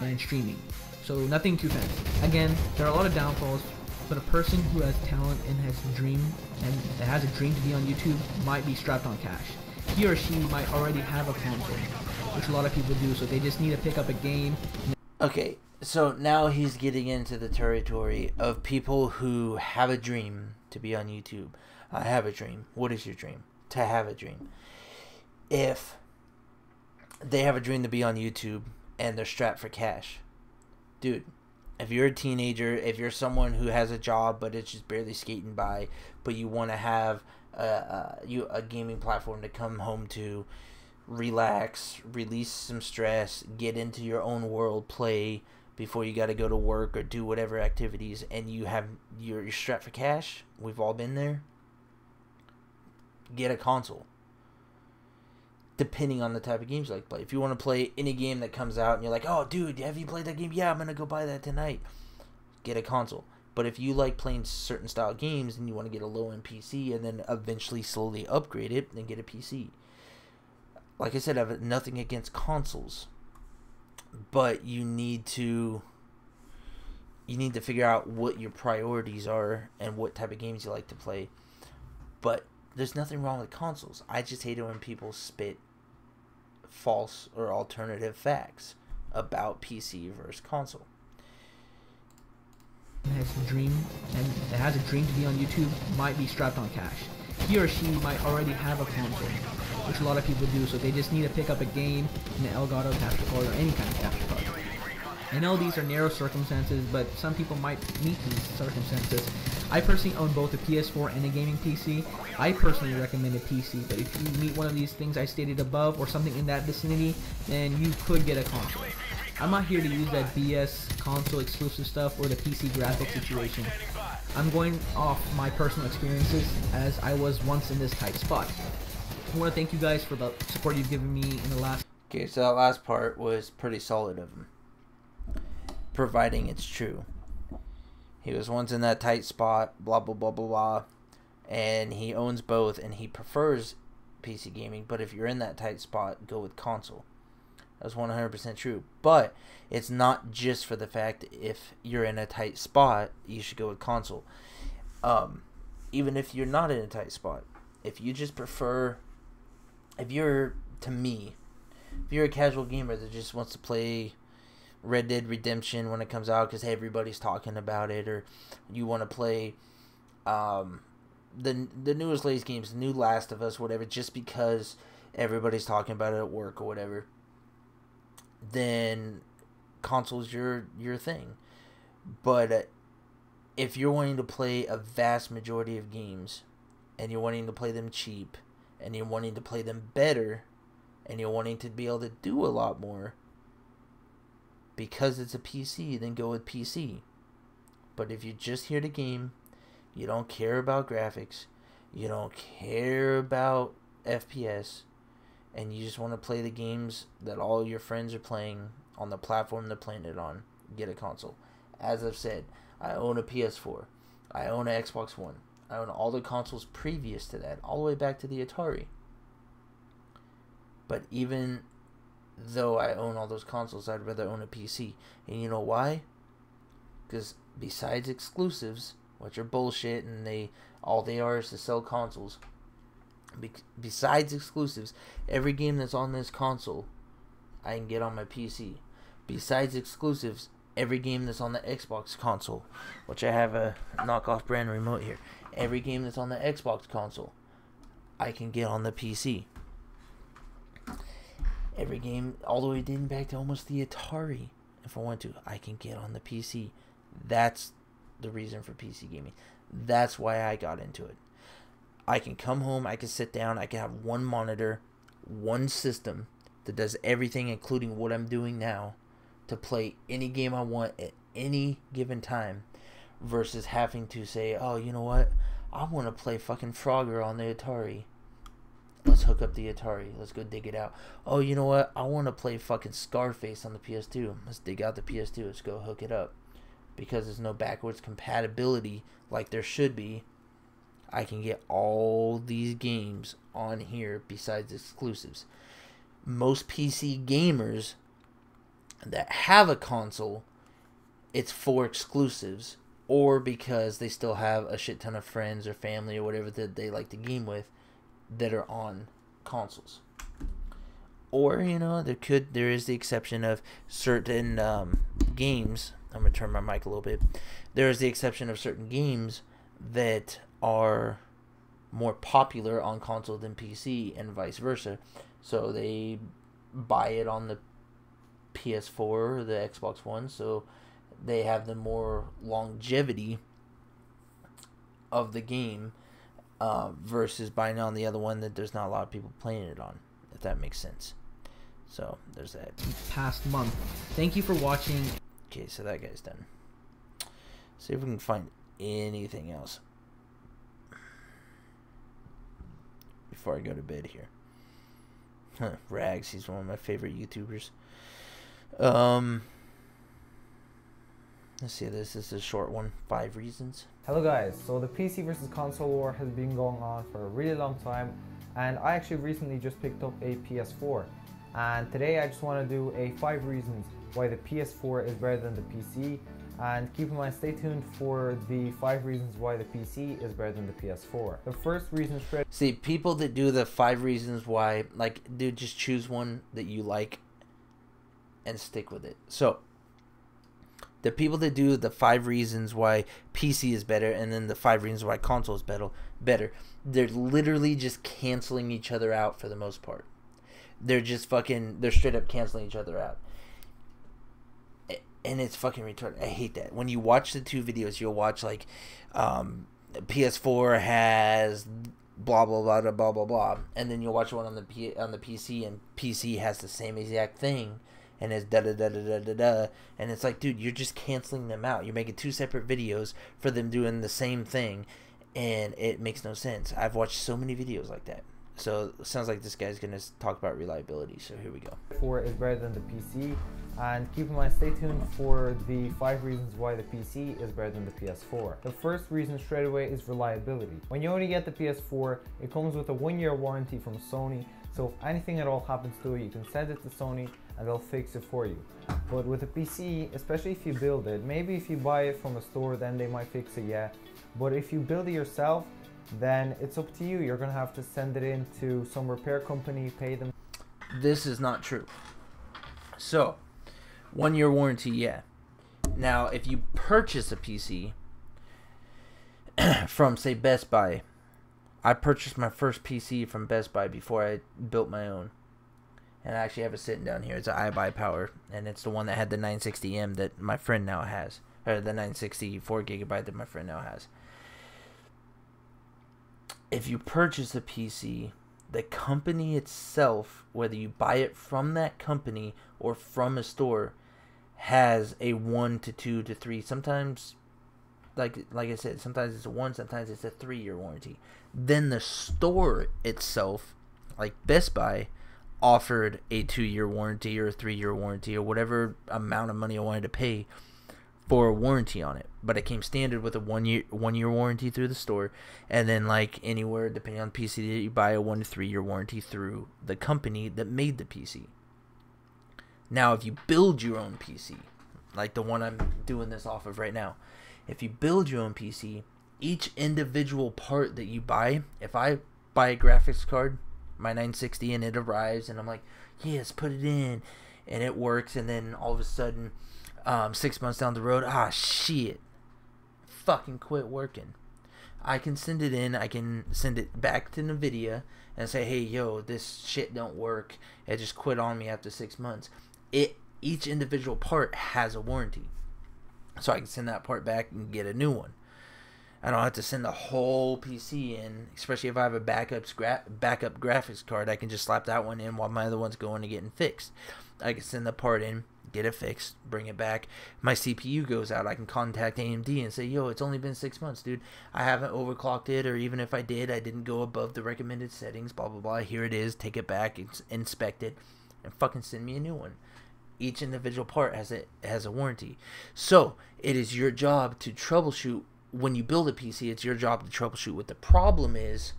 and streaming, so nothing too fancy. Again, there are a lot of downfalls, but a person who has talent and has a dream to be on YouTube might be strapped on cash. He or she might already have a console, which a lot of people do, so they just need to pick up a game. Okay, so now he's getting into the territory of people who have a dream to be on YouTube. I have a dream. What is your dream? To have a dream. If they have a dream to be on YouTube and they're strapped for cash, dude, if you're a teenager, if you're someone who has a job but it's just barely skating by, but you want to have a gaming platform to come home to, relax, release some stress, get into your own world, play before you got to go to work or do whatever activities, and you're strapped for cash, we've all been there. Get a console. Depending on the type of games you like to play. If you want to play any game that comes out and you're like, oh dude, have you played that game? Yeah, I'm gonna go buy that tonight. Get a console. But if you like playing certain style games and you want to get a low-end PC and then eventually slowly upgrade it, then get a PC. Like I said, I have nothing against consoles, but you need to figure out what your priorities are and what type of games you like to play. But there's nothing wrong with consoles. I just hate it when people spit false or alternative facts about PC versus console. Has a dream to be on YouTube might be strapped on cash. He or she might already have a console, which a lot of people do, so they just need to pick up a game, an Elgato capture card, or any kind of capture card. I know these are narrow circumstances, but some people might meet these circumstances. I personally own both a PS4 and a gaming PC. I personally recommend a PC, but if you meet one of these things I stated above, or something in that vicinity, then you could get a console. I'm not here to use that BS console exclusive stuff or the PC graphic situation. I'm going off my personal experiences, as I was once in this tight spot. I want to thank you guys for the support you've given me in the last... Okay, so that last part was pretty solid of him, providing it's true. He was once in that tight spot, blah blah blah blah blah, and he owns both and he prefers PC gaming, but if you're in that tight spot, go with console. That's 100% true. But it's not just for the fact that if you're in a tight spot, you should go with console. Even if you're not in a tight spot, if you just prefer, if you're a casual gamer that just wants to play Red Dead Redemption when it comes out because everybody's talking about it, or you want to play the newest latest games, the new Last of Us, whatever, just because everybody's talking about it at work or whatever, then console's your thing. But if you're wanting to play a vast majority of games, and you're wanting to play them cheap, and you're wanting to play them better, and you're wanting to be able to do a lot more, because it's a PC, then go with PC. But if you're just here to game, you don't care about graphics, you don't care about FPS, and you just want to play the games that all your friends are playing on the platform they're playing it on, get a console. As I've said, I own a PS4. I own an Xbox One. I own all the consoles previous to that, all the way back to the Atari. But even though I own all those consoles, I'd rather own a PC. And you know why? Because besides exclusives, which are bullshit, and all they are is to sell consoles, besides exclusives, every game that's on this console I can get on my PC. Besides exclusives, every game that's on the Xbox console, which I have a knockoff brand remote here, every game that's on the Xbox console, I can get on the PC. Every game, all the way dating back to almost the Atari, if I want to, I can get on the PC. That's the reason for PC gaming. That's why I got into it. I can come home, I can sit down, I can have one monitor, one system that does everything, including what I'm doing now, to play any game I want at any given time, versus having to say, oh, you know what, I want to play fucking Frogger on the Atari. Let's hook up the Atari. Let's go dig it out. Oh, you know what, I want to play fucking Scarface on the PS2. Let's dig out the PS2. Let's go hook it up. Because there's no backwards compatibility like there should be, I can get all these games on here besides exclusives. Most PC gamers that have a console, it's for exclusives, or because they still have a shit ton of friends or family or whatever that they like to game with that are on consoles. Or, you know, there is the exception of certain games. I'm gonna turn my mic a little bit. There is the exception of certain games that are more popular on console than PC, and vice versa. So they buy it on the PS4 or the Xbox One, so they have the more longevity of the game, versus buying on the other one that there's not a lot of people playing it on, if that makes sense. So there's that. Past month. Thank you for watching. Okay, so that guy's done. See if we can find anything else before I go to bed here. Rags, he's one of my favorite YouTubers. Let's see, this is a short one. 5 reasons. Hello guys, so the PC versus console war has been going on for a really long time, and I actually recently just picked up a PS4, and today I just want to do a 5 reasons why the PS4 is better than the PC, and keep in mind, stay tuned for the 5 reasons why the PC is better than the PS4. The first reason straight. See, people that do the 5 reasons why, like, dude, just choose one that you like and stick with it. So the people that do the 5 reasons why PC is better and then the 5 reasons why console is better, they're literally just canceling each other out for the most part. They're just fucking, they're straight up canceling each other out. And it's fucking retarded. I hate that. When you watch the 2 videos, you'll watch like PS4 has blah blah blah blah blah blah, and then you'll watch one on the PC, and PC has the same exact thing, and it's da da da da da da da, and it's like, dude, you're just canceling them out. You're making 2 separate videos for them doing the same thing, and it makes no sense. I've watched so many videos like that. So it sounds like this guy's gonna talk about reliability. So here we go. 4 is better than the PC, and keep in mind, stay tuned for the 5 reasons why the PC is better than the PS4. The first reason straight away is reliability. When you only get the PS4, it comes with a 1-year warranty from Sony, so if anything at all happens to it, you can send it to Sony and they'll fix it for you. But with a PC, especially if you build it, maybe if you buy it from a store, then they might fix it, yeah. But if you build it yourself, then it's up to you. You're gonna have to send it in to some repair company, pay them. This is not true. So 1-year warranty, yeah. Now, if you purchase a PC from, say, Best Buy, I purchased my first PC from Best Buy before I built my own. And I actually have it sitting down here. It's an iBuyPower, and it's the one that had the 960M that my friend now has. Or the 964 gigabyte that my friend now has. If you purchase a PC, the company itself, whether you buy it from that company or from a store, has a 1 to 2 to 3, sometimes, like I said, sometimes it's a 1, sometimes it's a 3-year warranty. Then the store itself, like Best Buy, offered a 2-year warranty or a 3-year warranty or whatever amount of money I wanted to pay for a warranty on it. But it came standard with a 1-year warranty through the store, and then, like anywhere, depending on the PC that you buy, a 1 to 3-year warranty through the company that made the PC. Now, if you build your own PC, like the one I'm doing this off of right now, if you build your own PC, each individual part that you buy, if I buy a graphics card, my 960, and it arrives, and I'm like, yes, put it in, and it works, and then all of a sudden 6 months down the road, shit, fucking quit working. I can send it in, I can send it back to NVIDIA and say, hey, yo, this shit don't work, it just quit on me after 6 months. Each individual part has a warranty, so I can send that part back and get a new one. I don't have to send the whole PC in, especially if I have a backup graphics card. I can just slap that one in while my other one's going to getting fixed. I can send the part in, get it fixed, bring it back. My CPU goes out, I can contact AMD and say, yo, it's only been 6 months, dude. I haven't overclocked it, or even if I did, I didn't go above the recommended settings, blah, blah, blah. Here it is, take it back, inspect it, and fucking send me a new one. Each individual part has a warranty. So, it is your job to troubleshoot. When you build a PC, it's your job to troubleshoot what the problem is,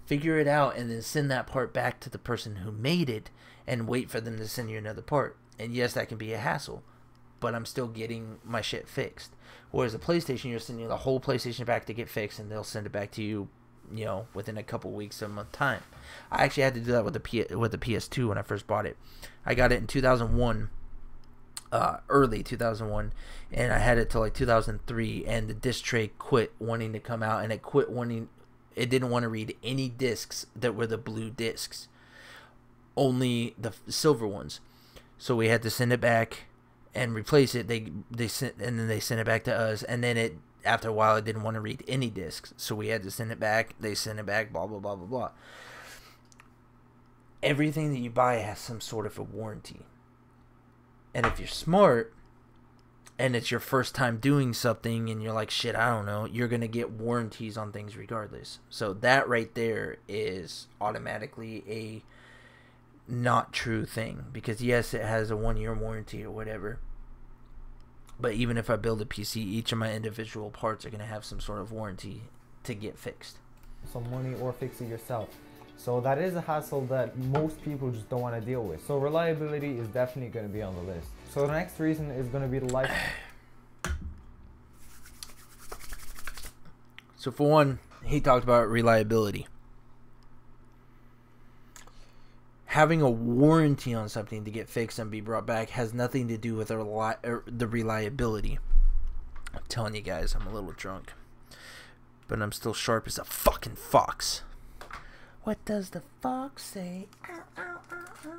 figure it out, and then send that part back to the person who made it and wait for them to send you another part. And yes, that can be a hassle, but I'm still getting my shit fixed. Whereas a PlayStation, you're sending the whole PlayStation back to get fixed, and they'll send it back to you, within a couple weeks, a month time. I actually had to do that with the PS2 when I first bought it. I got it in 2001. Early 2001, and I had it till like 2003, and the disc tray quit wanting to come out, and it didn't want to read any discs that were the blue discs, only the silver ones. So we had to send it back and replace it. They sent, and then they sent it back to us, and then after a while it didn't want to read any discs, so we had to send it back. They sent it back, blah blah blah blah blah. Everything that you buy has some sort of a warranty. And if you're smart, and it's your first time doing something, and you're like, shit, I don't know, you're going to get warranties on things regardless. So that right there is automatically a not true thing. Because yes, it has a 1-year warranty or whatever. But even if I build a PC, each of my individual parts are going to have some sort of warranty to get fixed. Some money or fix it yourself. So that is a hassle that most people just don't want to deal with. So reliability is definitely going to be on the list. So the next reason is going to be the life. So for one, he talked about reliability. Having a warranty on something to get fixed and be brought back has nothing to do with the reliability. I'm telling you guys, I'm a little drunk, but I'm still sharp as a fucking fox. What does the fox say? Ow, ow, ow, ow,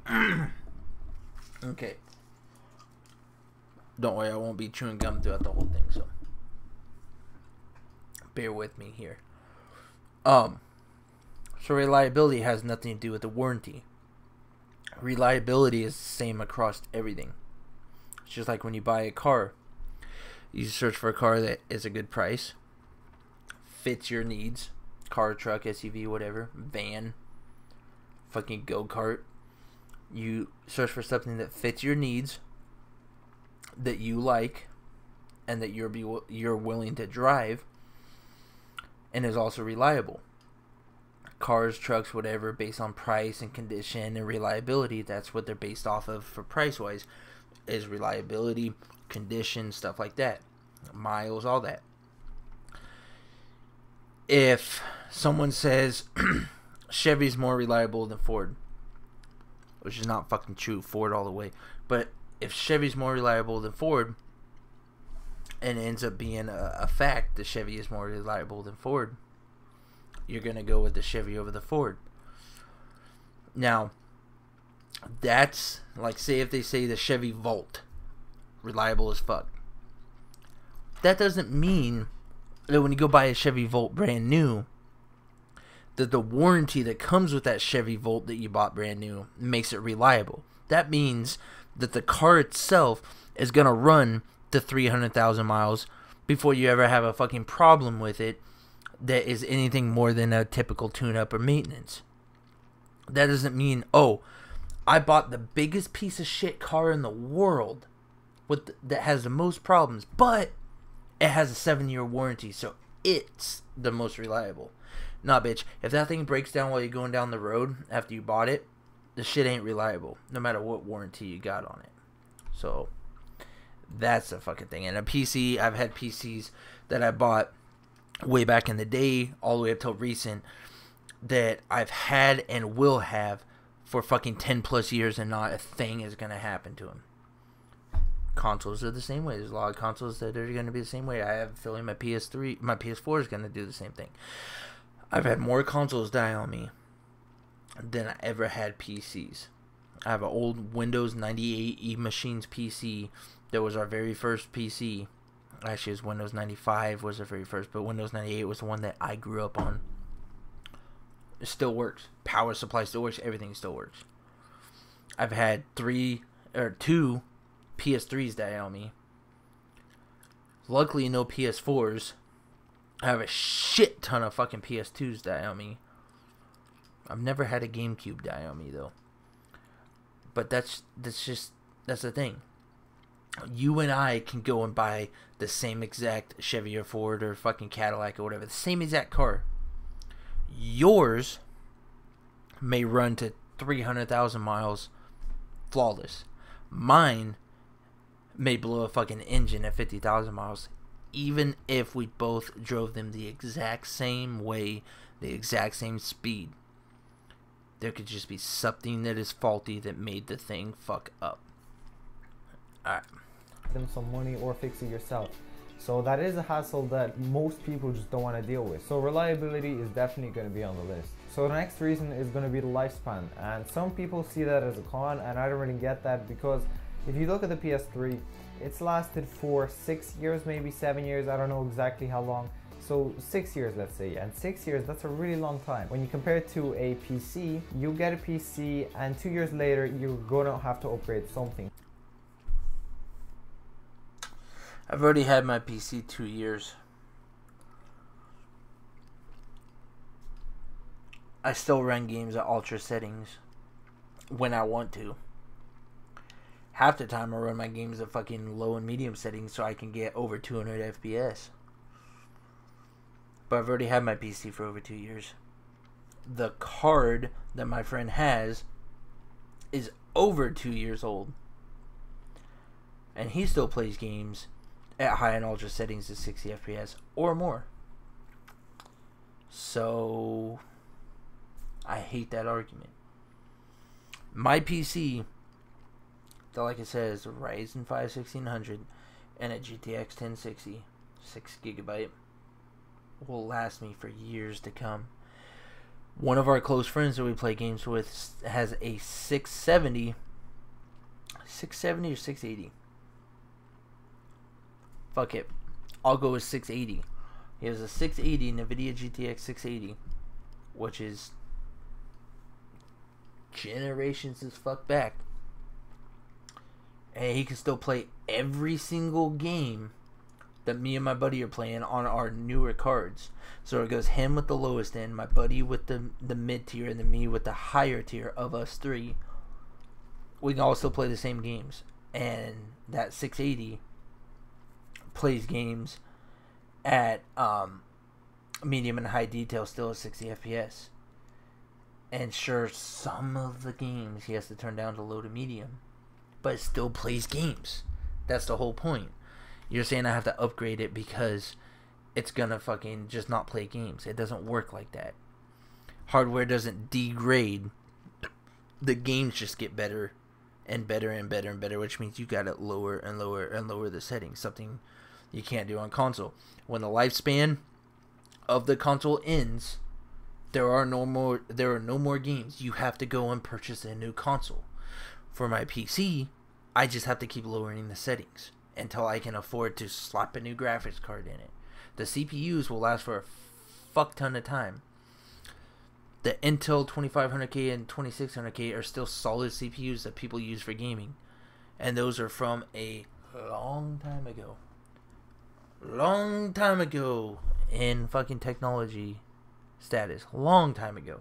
ow. Okay. Don't worry, I won't be chewing gum throughout the whole thing, so bear with me here. So reliability has nothing to do with the warranty. Reliability is the same across everything. It's just like when you buy a car. You search for a car that is a good price, fits your needs. Car, truck, SUV, whatever. Van. Fucking go-kart. You search for something that fits your needs, that you like, and that you're willing to drive, and is also reliable. Cars, trucks, whatever, based on price and condition and reliability, that's what they're based off of for price-wise. Is reliability, condition, stuff like that, miles, all that. If someone says Chevy's more reliable than Ford, which is not fucking true, Ford all the way, but if Chevy's more reliable than Ford, and it ends up being a fact that Chevy is more reliable than Ford, you're gonna go with the Chevy over the Ford. Now, that's like, say if they say the Chevy Volt, reliable as fuck. That doesn't mean that when you go buy a Chevy Volt brand new, that the warranty that comes with that Chevy Volt that you bought brand new makes it reliable. That means that the car itself is going to run to 300,000 miles before you ever have a fucking problem with it that is anything more than a typical tune-up or maintenance. That doesn't mean, oh, I bought the biggest piece of shit car in the world that has the most problems, but it has a 7-year warranty, so it's the most reliable. Nah, bitch. If that thing breaks down while you're going down the road after you bought it, the shit ain't reliable, no matter what warranty you got on it. So, that's the fucking thing. And a PC, I've had PCs that I bought way back in the day, all the way up till recent, that I've had and will have for fucking 10 plus years, and not a thing is going to happen to them. Consoles are the same way. There's a lot of consoles that are going to be the same way. I have a feeling my PS4 is going to do the same thing. I've had more consoles die on me than I ever had PCs. I have an old Windows 98 E-Machines PC that was our very first PC. Actually, it was Windows 95 was the very first, but Windows 98 was the one that I grew up on. It still works. Power supply still works. Everything still works. I've had 2 PS3s die on me. Luckily, no PS4s. I have a shit ton of fucking PS2s die on me. I've never had a GameCube die on me, though. But that's the thing. You and I can go and buy the same exact Chevy or Ford or fucking Cadillac or whatever, the same exact car. Yours may run to 300,000 miles flawless. Mine may blow a fucking engine at 50,000 miles, even if we both drove them the exact same way, the exact same speed. There could just be something that is faulty that made the thing fuck up. Alright. Them some money or fix it yourself. So that is a hassle that most people just don't want to deal with. So reliability is definitely going to be on the list. So the next reason is going to be the lifespan, and some people see that as a con, and I don't really get that, because if you look at the PS3, it's lasted for 6 years, maybe 7 years, I don't know exactly how long. So 6 years, let's say, and 6 years, that's a really long time. When you compare it to a PC, you get a PC and 2 years later, you're gonna have to upgrade something. I've already had my PC 2 years. I still run games at ultra settings when I want to. Half the time I run my games at fucking low and medium settings so I can get over 200 FPS. But I've already had my PC for over 2 years. The card that my friend has is over 2 years old. And he still plays games at high and ultra settings at 60 FPS or more. So I hate that argument. My PC, that, like I said, is a Ryzen 5 1600 and a GTX 1060, 6GB, will last me for years to come. One of our close friends that we play games with has a 670 or 680. Fuck it, I'll go with 680. He has a 680 NVIDIA GTX 680, which is generations as fuck back, and he can still play every single game that me and my buddy are playing on our newer cards. So it goes him with the lowest end, my buddy with the mid tier, and then me with the higher tier of us three. We can all still play the same games, and that 680 plays games at medium and high detail still at 60 FPS. And sure, some of the games he has to turn down to low to medium, but it still plays games. That's the whole point. You're saying I have to upgrade it because it's gonna fucking just not play games. It doesn't work like that. Hardware doesn't degrade. The games just get better and better and better and better, which means you gotta lower and lower and lower the settings. Something you can't do on console. When the lifespan of the console ends, there are no more games. You have to go and purchase a new console. For my PC, I just have to keep lowering the settings until I can afford to slap a new graphics card in it. The CPUs will last for a fuck ton of time. The Intel 2500K and 2600K are still solid CPUs that people use for gaming. And those are from a long time ago. Long time ago in fucking technology status. Long time ago.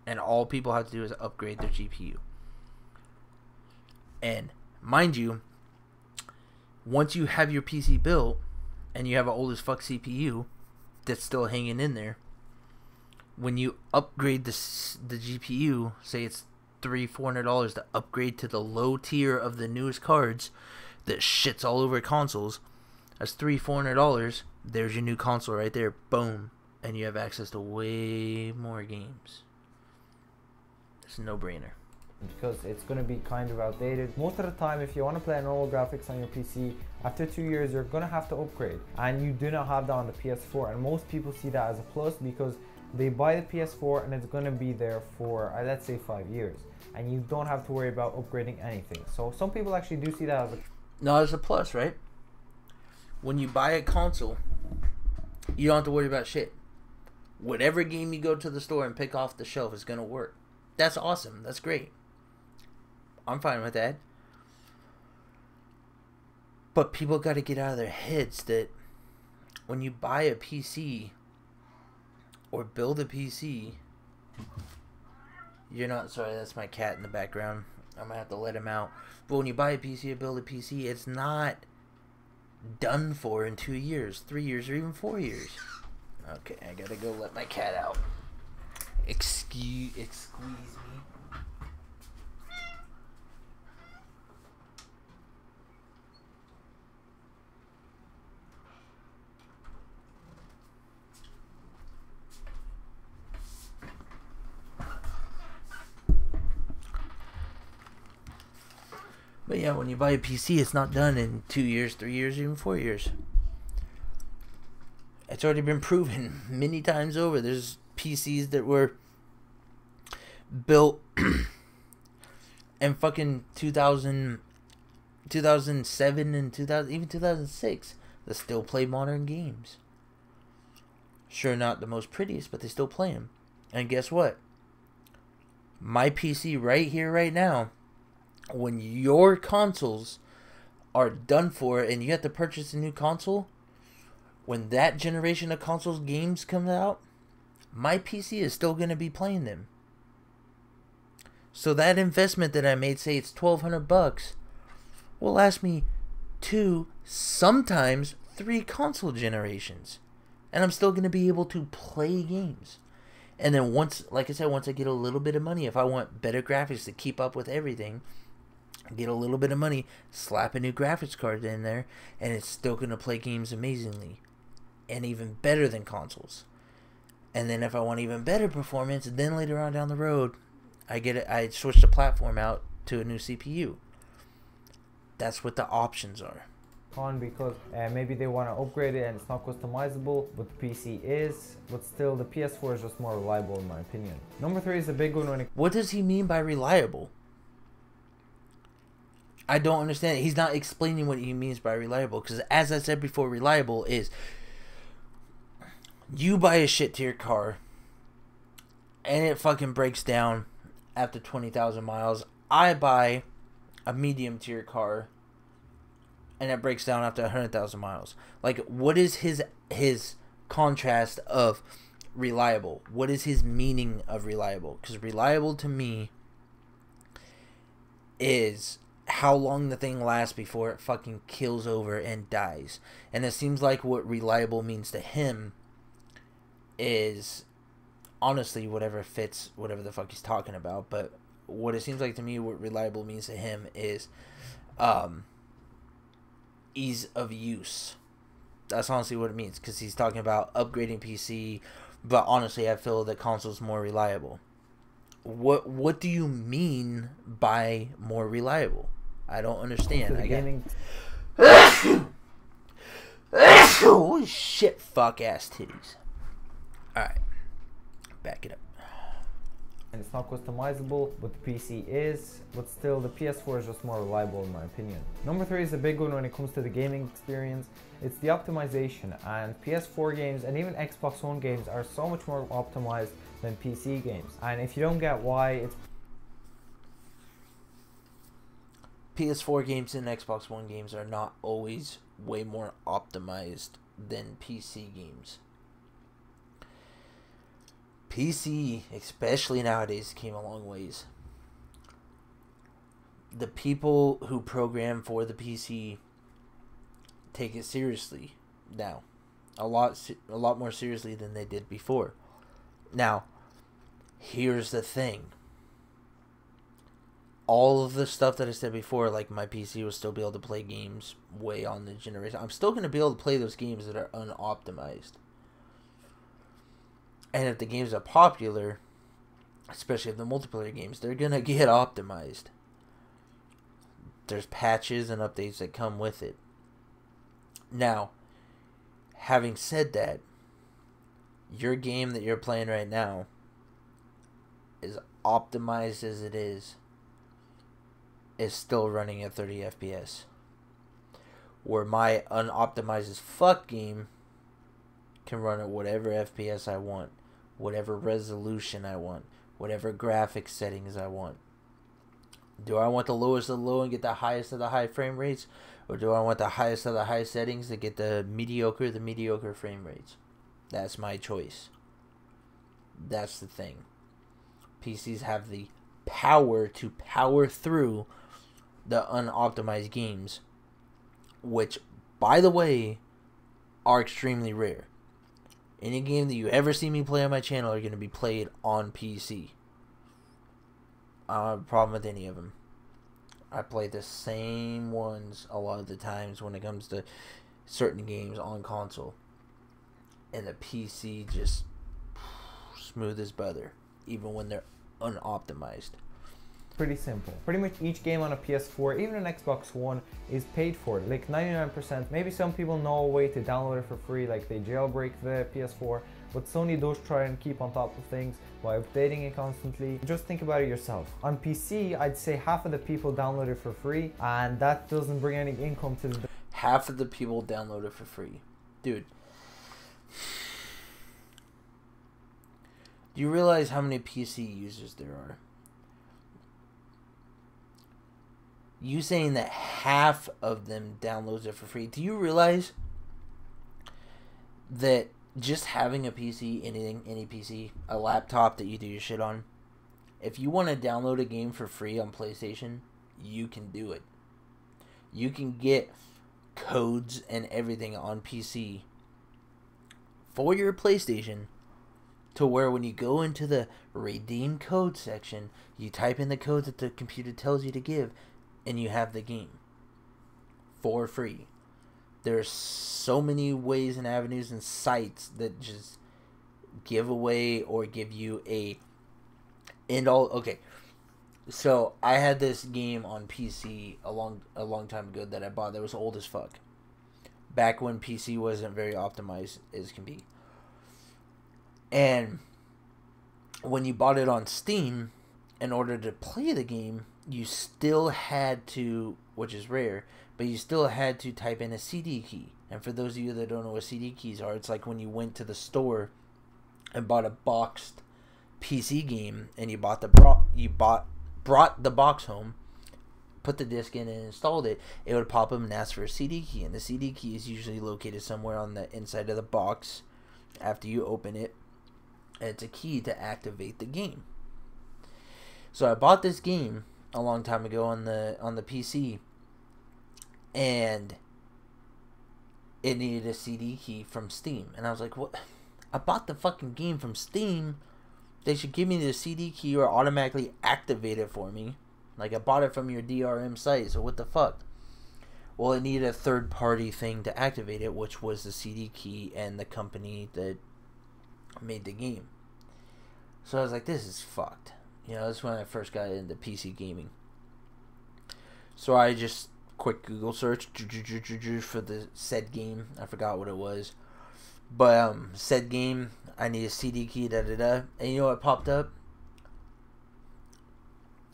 And all people have to do is upgrade their GPU. And mind you, once you have your PC built and you have an old as fuck CPU that's still hanging in there, when you upgrade the GPU, say it's $300-$400 to upgrade to the low tier of the newest cards that shits all over consoles, that's $300-$400 There's your new console right there. Boom. And you have access to way more games. It's a no-brainer. Because it's going to be kind of outdated. Most of the time, if you want to play normal graphics on your PC, after 2 years you're going to have to upgrade, and you do not have that on the PS4. And most people see that as a plus because they buy the PS4 and it's going to be there for let's say 5 years, and you don't have to worry about upgrading anything. So some people actually do see that as a No, it's a plus, right? When you buy a console, you don't have to worry about shit. Whatever game you go to the store and pick off the shelf is going to work. That's awesome. That's great. I'm fine with that. But people got to get out of their heads that when you buy a PC or build a PC, you're not... Sorry, that's my cat in the background. I'm going to have to let him out. But when you buy a PC or build a PC, it's not done for in 2 years, 3 years, or even 4 years. Okay, I got to go let my cat out. Excuse me. But yeah, when you buy a PC, it's not done in 2 years, 3 years, even 4 years. It's already been proven many times over. There's PCs that were built in fucking 2007 and 2000, even 2006 that still play modern games. Sure, not the most prettiest, but they still play them. And guess what? My PC right here, right now, when your consoles are done for and you have to purchase a new console, when that generation of consoles games come out, my PC is still going to be playing them. So that investment that I made, say it's $1,200, will last me 2, sometimes 3 console generations. And I'm still going to be able to play games. And then once, like I said, once I get a little bit of money, if I want better graphics to keep up with everything, get a little bit of money, slap a new graphics card in there, and it's still going to play games amazingly. And even better than consoles. And then if I want even better performance, then later on down the road, I switch the platform out to a new CPU. That's what the options are. Because maybe they want to upgrade it and it's not customizable, but the PC is. But still, the PS4 is just more reliable in my opinion. Number 3 is a big one when it... What does he mean by reliable? I don't understand. He's not explaining what he means by reliable. Because as I said before, reliable is... You buy a shit tier car and it fucking breaks down after 20,000 miles. I buy a medium tier car and it breaks down after 100,000 miles. Like, what is his contrast of reliable? What is his meaning of reliable? Because reliable to me is how long the thing lasts before it fucking kills over and dies. And it seems like what reliable means to him is honestly whatever fits whatever the fuck he's talking about. But what it seems like to me, what reliable means to him is ease of use. That's honestly what it means, because he's talking about upgrading PC, but honestly I feel that console's more reliable. What do you mean by more reliable? I don't understand. Holy shit, fuck ass titties. Alright, back it up. And it's not customizable, but the PC is. But still, the PS4 is just more reliable in my opinion. Number 3 is a big one when it comes to the gaming experience. It's the optimization, and PS4 games and even Xbox One games are so much more optimized than PC games. And if you don't get why, it's... PS4 games and Xbox One games are not always way more optimized than PC games. PC, especially nowadays, came a long ways. The people who program for the PC take it seriously now. A lot more seriously than they did before. Now, here's the thing. all of the stuff that I said before, like my PC will still be able to play games way on the generation. I'm still going to be able to play those games that are unoptimized. And if the games are popular, especially if the multiplayer games, they're going to get optimized. There's patches and updates that come with it. Now, having said that, your game that you're playing right now, as optimized as it is still running at 30 FPS. Where my unoptimized as fuck game can run at whatever FPS I want, whatever resolution I want, whatever graphics settings I want. Do I want the lowest of the low and get the highest of the high frame rates? Or do I want the highest of the high settings to get the mediocre frame rates? That's my choice. That's the thing. PCs have the power to power through the unoptimized games, which, by the way, are extremely rare. Any game that you ever see me play on my channel are going to be played on PC. I don't have a problem with any of them. I play the same ones a lot of the times when it comes to certain games on console. And the PC just smooth as butter, even when they're unoptimized. Pretty simple. Pretty much each game on a PS4, even an Xbox One, is paid for. Like 99%. Maybe some people know a way to download it for free, like they jailbreak the PS4, but Sony does try and keep on top of things by updating it constantly. Just think about it yourself. On PC, I'd say half of the people download it for free, and that doesn't bring any income to the... Half of the people download it for free. Dude. Do you realize how many PC users there are? You saying that half of them downloads it for free. Do you realize that just having a PC, any PC, a laptop that you do your shit on, if you want to download a game for free on PlayStation, you can do it. You can get codes and everything on PC for your PlayStation, to where when you go into the redeem code section, you type in the code that the computer tells you to give, and you have the game for free. There's so many ways and avenues and sites that just give away or give you a end all. Okay, so I had this game on PC a long time ago that I bought that was old as fuck. Back when PC wasn't very optimized as can be. And when you bought it on Steam, in order to play the game, you still had to, which is rare, but you still had to type in a CD key. And for those of you that don't know what CD keys are, it's like when you went to the store and bought a boxed PC game, and you brought the box home, put the disc in and installed it, it would pop up and ask for a CD key. And the CD key is usually located somewhere on the inside of the box after you open it. And it's a key to activate the game. So I bought this game a long time ago on the PC, and it needed a CD key from Steam. And I was like, what? I bought the fucking game from Steam. They should give me the CD key or automatically activate it for me. Like, I bought it from your DRM site, so what the fuck? Well, it needed a third-party thing to activate it, which was the CD key and the company that made the game. So I was like, this is fucked. You know, this is when I first got into PC gaming. So I just quick Google search for the said game. I forgot what it was. But said game, I need a CD key, And you know what popped up?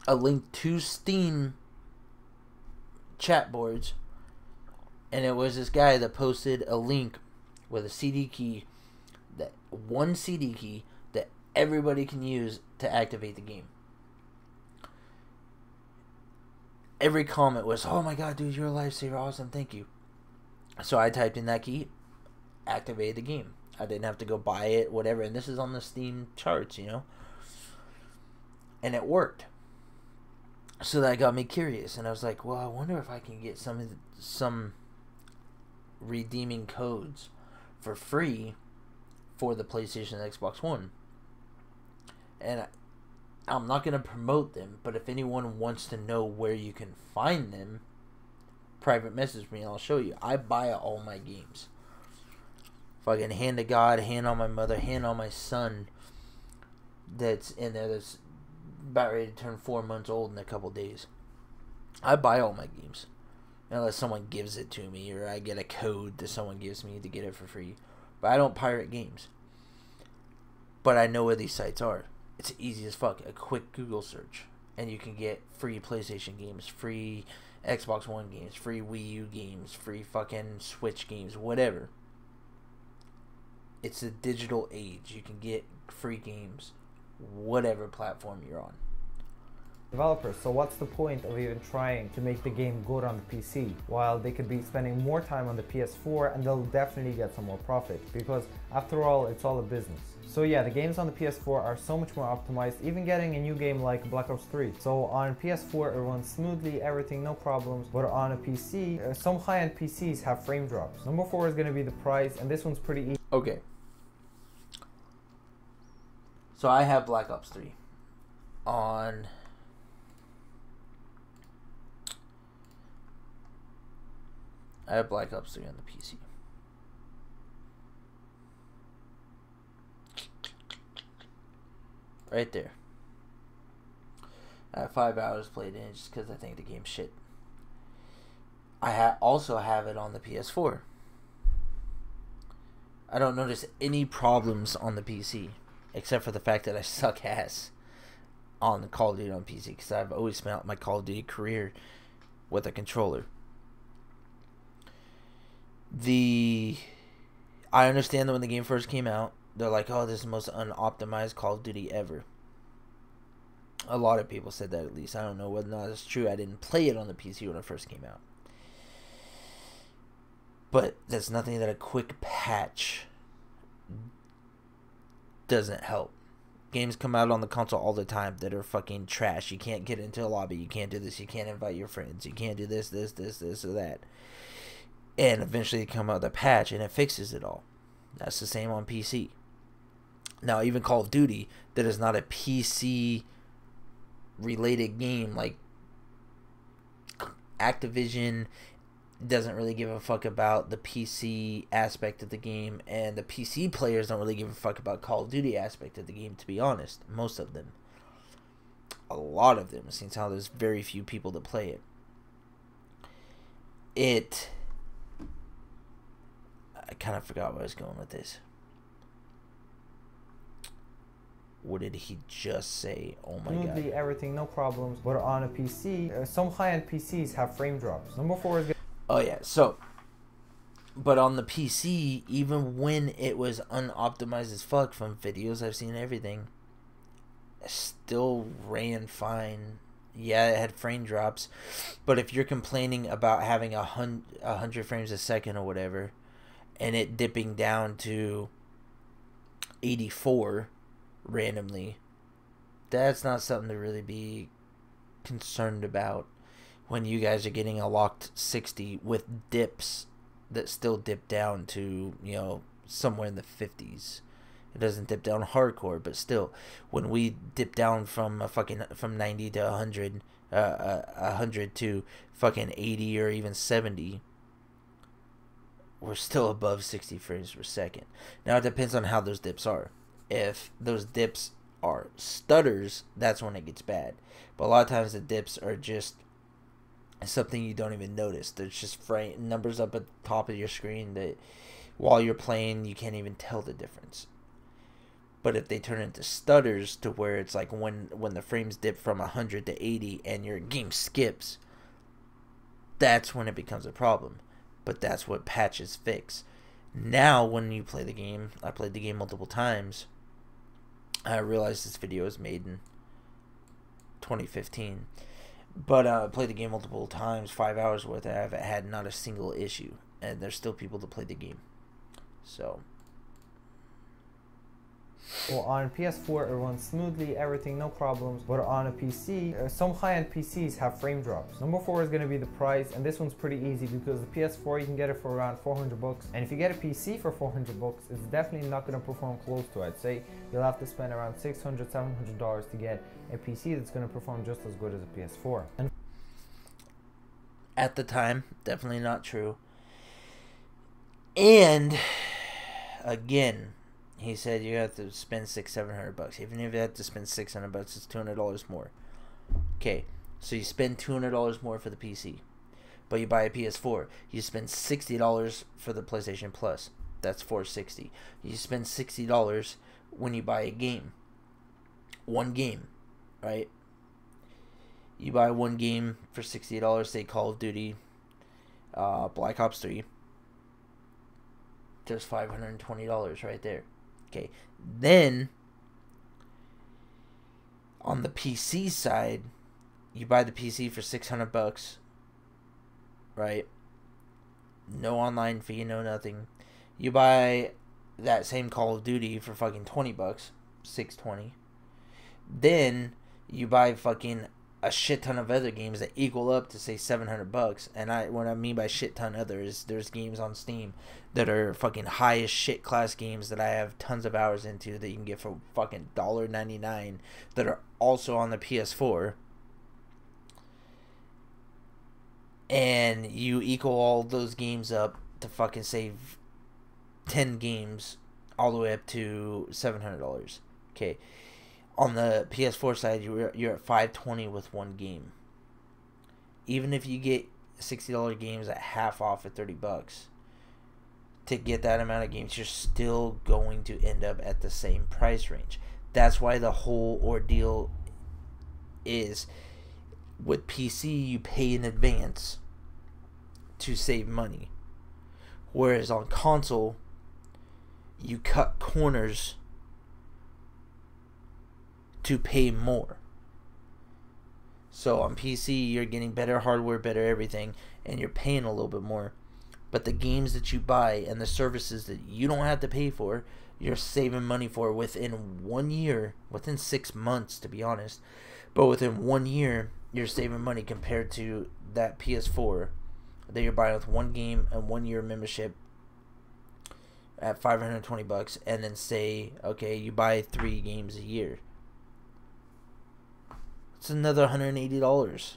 A link to Steam chat boards. And it was this guy that posted a link with a CD key, one CD key that everybody can use to activate the game. Every comment was, oh my god, dude, you're a lifesaver, awesome, thank you. So I typed in that key, activated the game. I didn't have to go buy it, whatever, and this is on the Steam charts, you know. And it worked. So that got me curious, and I was like, well, I wonder if I can get some redeeming codes for free for the PlayStation and Xbox One. And I'm not going to promote them, but if anyone wants to know where you can find them, private message me and I'll show you. I buy all my games. Fucking hand to God, hand on my mother, hand on my son that's in there that's about ready to turn 4 months old in a couple days. I buy all my games. Unless someone gives it to me or I get a code that someone gives me to get it for free. But I don't pirate games. But I know where these sites are. It's easy as fuck. A quick Google search. And you can get free PlayStation games, free Xbox One games, free Wii U games, free fucking Switch games, whatever. It's a digital age. You can get free games, whatever platform you're on. Developers, so what's the point of even trying to make the game good on the PC while they could be spending more time on the PS4 and they'll definitely get some more profit, because after all, it's all a business. So yeah, the games on the PS4 are so much more optimized, even getting a new game like Black Ops 3. So on PS4 it runs smoothly, everything, no problems, but on a PC, some high-end PCs have frame drops. Number 4 is going to be the price, and this one's pretty easy. Okay. So I have Black Ops 3 on... I have Black Ops 3 on the PC. Right there. I have 5 hours played in it just because I think the game's shit. I also have it on the PS4. I don't notice any problems on the PC, except for the fact that I suck ass on the Call of Duty on PC, because I've always spent my Call of Duty career with a controller. I understand that when the game first came out, they're like, oh, this is the most unoptimized Call of Duty ever. A lot of people said that, at least. I don't know whether or not it's true. I didn't play it on the PC when it first came out. But that's nothing that a quick patch doesn't help. Games come out on the console all the time that are fucking trash. You can't get into a lobby. You can't do this. You can't invite your friends. You can't do this, or that. And eventually they come out with a patch and it fixes it all. That's the same on PC. Now, even Call of Duty, that is not a PC related game, like Activision doesn't really give a fuck about the PC aspect of the game, and the PC players don't really give a fuck about Call of Duty aspect of the game, to be honest. Most of them. A lot of them, since how there's very few people that play it. I kind of forgot where I was going with this. What did he just say? Oh my god. Smoothly, everything, no problems, but on a PC, some high-end PCs have frame drops. Number 4 is... Oh yeah, so... But on the PC, even when it was unoptimized as fuck, from videos I've seen and everything, it still ran fine. Yeah, it had frame drops, but if you're complaining about having 100 frames a second or whatever, and it dipping down to 84 randomly, that's not something to really be concerned about when you guys are getting a locked 60 with dips that still dip down to, you know, somewhere in the 50s. It doesn't dip down hardcore, but still, when we dip down from from 90 to 100, 100 to fucking 80 or even 70, we're still above 60 frames per second. Now, it depends on how those dips are. If those dips are stutters, that's when it gets bad. But a lot of times the dips are just something you don't even notice. There's just numbers up at the top of your screen that while you're playing, you can't even tell the difference. But if they turn into stutters to where it's like when the frames dip from 100 to 80 and your game skips, that's when it becomes a problem. But that's what patches fix. Now, when you play the game, I played the game multiple times. I realized this video was made in 2015. But I played the game multiple times, 5 hours worth. I haven't had not a single issue. And there's still people that play the game. So... Well, on PS4 it runs smoothly, everything, no problems. But on a PC, some high-end PCs have frame drops. Number 4 is going to be the price, and this one's pretty easy because the PS4 you can get it for around 400 bucks. And if you get a PC for 400 bucks, it's definitely not going to perform close to it. I'd say you'll have to spend around $600, $700 to get a PC that's going to perform just as good as a PS4. And at the time, definitely not true. And again, he said you have to spend $600-700. Even if you have to spend $600, it's $200 more. Okay, so you spend $200 more for the PC, but you buy a PS4. You spend $60 for the PlayStation Plus. That's $460. You spend $60 when you buy a game. One game, right? You buy one game for $60, say Call of Duty, Black Ops 3. There's $520 right there. Okay, then on the PC side, you buy the PC for $600, right? No online fee, no nothing. You buy that same Call of Duty for fucking $20, $620. Then you buy fucking a shit ton of other games that equal up to say $700. And what I mean by shit ton other is there's games on Steam that are fucking highest shit class games that I have tons of hours into that you can get for fucking $1.99 that are also on the PS4. And you equal all those games up to fucking save 10 games all the way up to $700. Okay. On the PS4 side, you're at $520 with one game. Even if you get $60 games at half off at $30, to get that amount of games, you're still going to end up at the same price range. That's why the whole ordeal is with PC, you pay in advance to save money, whereas on console, you cut corners to pay more. So on PC, you're getting better hardware, better everything, and you're paying a little bit more. But the games that you buy and the services that you don't have to pay for, you're saving money for within 1 year, within 6 months to be honest. But within 1 year, you're saving money compared to that PS4 that you're buying with one game and 1 year membership at $520, and then say, okay, you buy 3 games a year. It's another $180.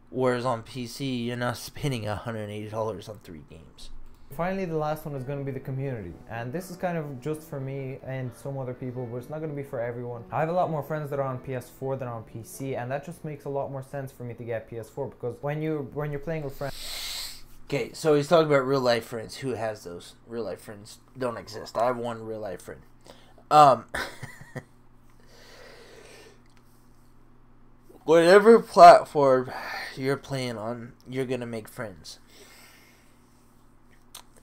Whereas on PC, you're not spending $180 on 3 games. finally, the last one is going to be the community. And this is kind of just for me and some other people, but it's not going to be for everyone. I have a lot more friends that are on PS4 than on PC, and that just makes a lot more sense for me to get PS4, because when you're playing with friends. Okay, so he's talking about real life friends. Who has those? Real life friends don't exist. I have one real life friend. Whatever platform you're playing on, you're gonna make friends.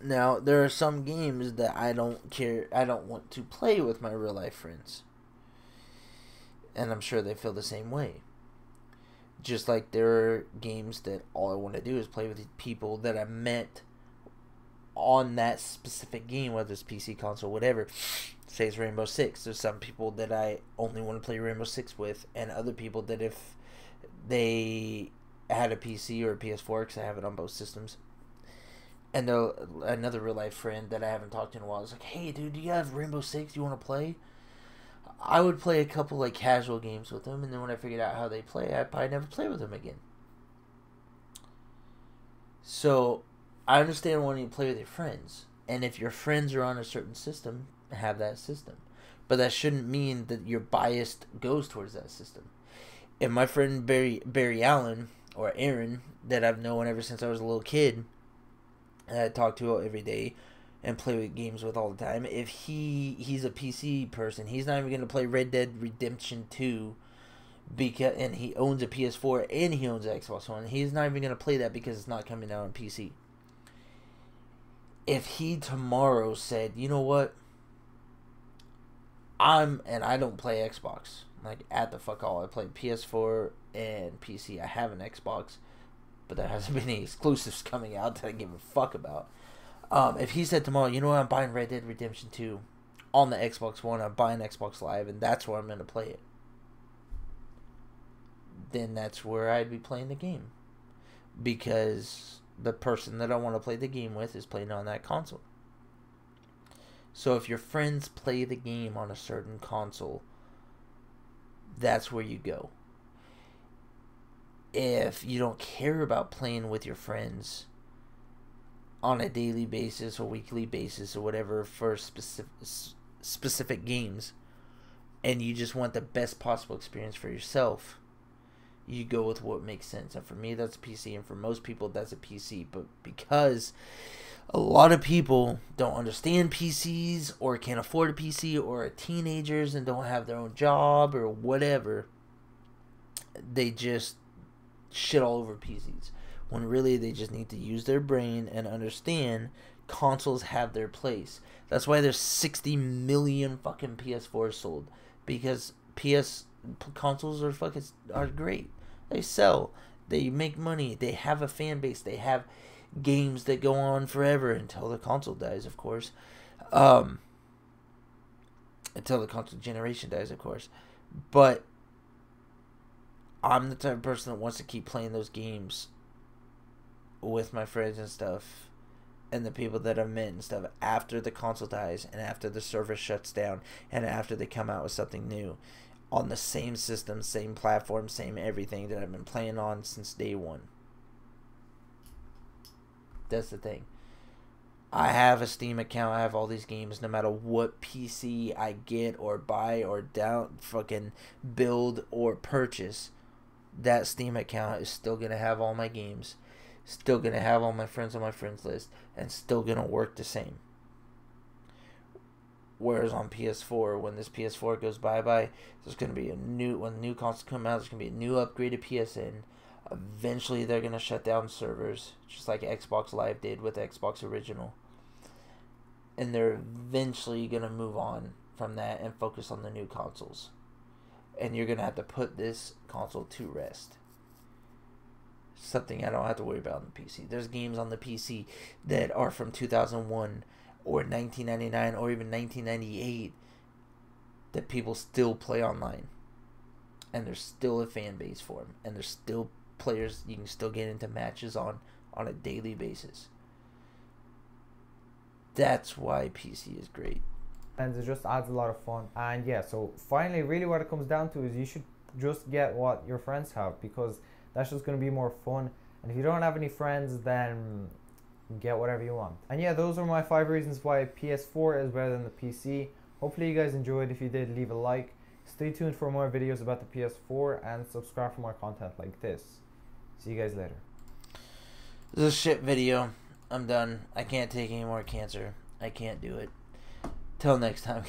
Now, there are some games that I don't want to play with my real life friends. And I'm sure they feel the same way. Just like there are games that all I want to do is play with people that I met on that specific game, whether it's PC, console, whatever. Say it's Rainbow Six. There's some people that I only want to play Rainbow Six with, and other people that if they had a PC or a PS4, because I have it on both systems. And another real life friend that I haven't talked to in a while is like, hey dude, do you have Rainbow Six? Do you want to play? I would play a couple like casual games with them, and then when I figured out how they play, I'd probably never play with them again. So I understand wanting to play with your friends, and if your friends are on a certain system, have that system. But that shouldn't mean that your bias goes towards that system. And my friend Barry Allen, or Aaron, that I've known ever since I was a little kid, that I talk to every day and play with games with all the time, if he's a PC person, he's not even going to play Red Dead Redemption 2 and he owns a PS4 and he owns an Xbox One. He's not even going to play that because it's not coming out on PC. If he tomorrow said, you know what, I don't play Xbox, like at the fuck all. I play PS4 and PC. I have an Xbox, but there hasn't been any exclusives coming out that I give a fuck about. If he said tomorrow, you know what, I'm buying Red Dead Redemption 2 on the Xbox One, I buy an Xbox Live, and that's where I'm going to play it, then that's where I'd be playing the game. Because the person that I want to play the game with is playing on that console. So if your friends play the game on a certain console, that's where you go. If you don't care about playing with your friends on a daily basis or weekly basis or whatever for specific games, and you just want the best possible experience for yourself, you go with what makes sense. And for me, that's a PC, and for most people, that's a PC. But because a lot of people don't understand PCs, or can't afford a PC, or are teenagers and don't have their own job or whatever, they just shit all over PCs, when really they just need to use their brain and understand consoles have their place. That's why there's 60 million fucking PS4s sold, because consoles are great. They sell, they make money, they have a fan base, they have games that go on forever until the console dies, of course. Until the console generation dies, of course. But I'm the type of person that wants to keep playing those games with my friends and stuff, and the people that I've met and stuff, after the console dies, and after the server shuts down, and after they come out with something new on the same system, same platform, same everything that I've been playing on since day one. That's the thing. I have a Steam account. I have all these games. No matter what PC I get or buy or fucking build or purchase, that Steam account is still gonna have all my games, still gonna have all my friends on my friends list, and still gonna work the same. Whereas on PS4, when this PS4 goes bye-bye, there's gonna be when the new console come out, there's gonna be a new upgraded PSN. Eventually, they're gonna shut down servers, just like Xbox Live did with Xbox Original. And they're eventually gonna move on from that and focus on the new consoles. And you're gonna have to put this console to rest. Something I don't have to worry about on the PC. There's games on the PC that are from 2001 or 1999 or even 1998 that people still play online. And there's still a fan base for them. And there's still players you can still get into matches on a daily basis. That's why PC is great. And it just adds a lot of fun. And yeah, so finally, really what it comes down to is you should just get what your friends have, because that's just going to be more fun. And if you don't have any friends, then get whatever you want. And yeah, those are my 5 reasons why PS4 is better than the PC. Hopefully you guys enjoyed. If you did, leave a like. Stay tuned for more videos about the PS4 and subscribe for more content like this. See you guys later. This is a shit video. I'm done. I can't take any more cancer. I can't do it. Till next time.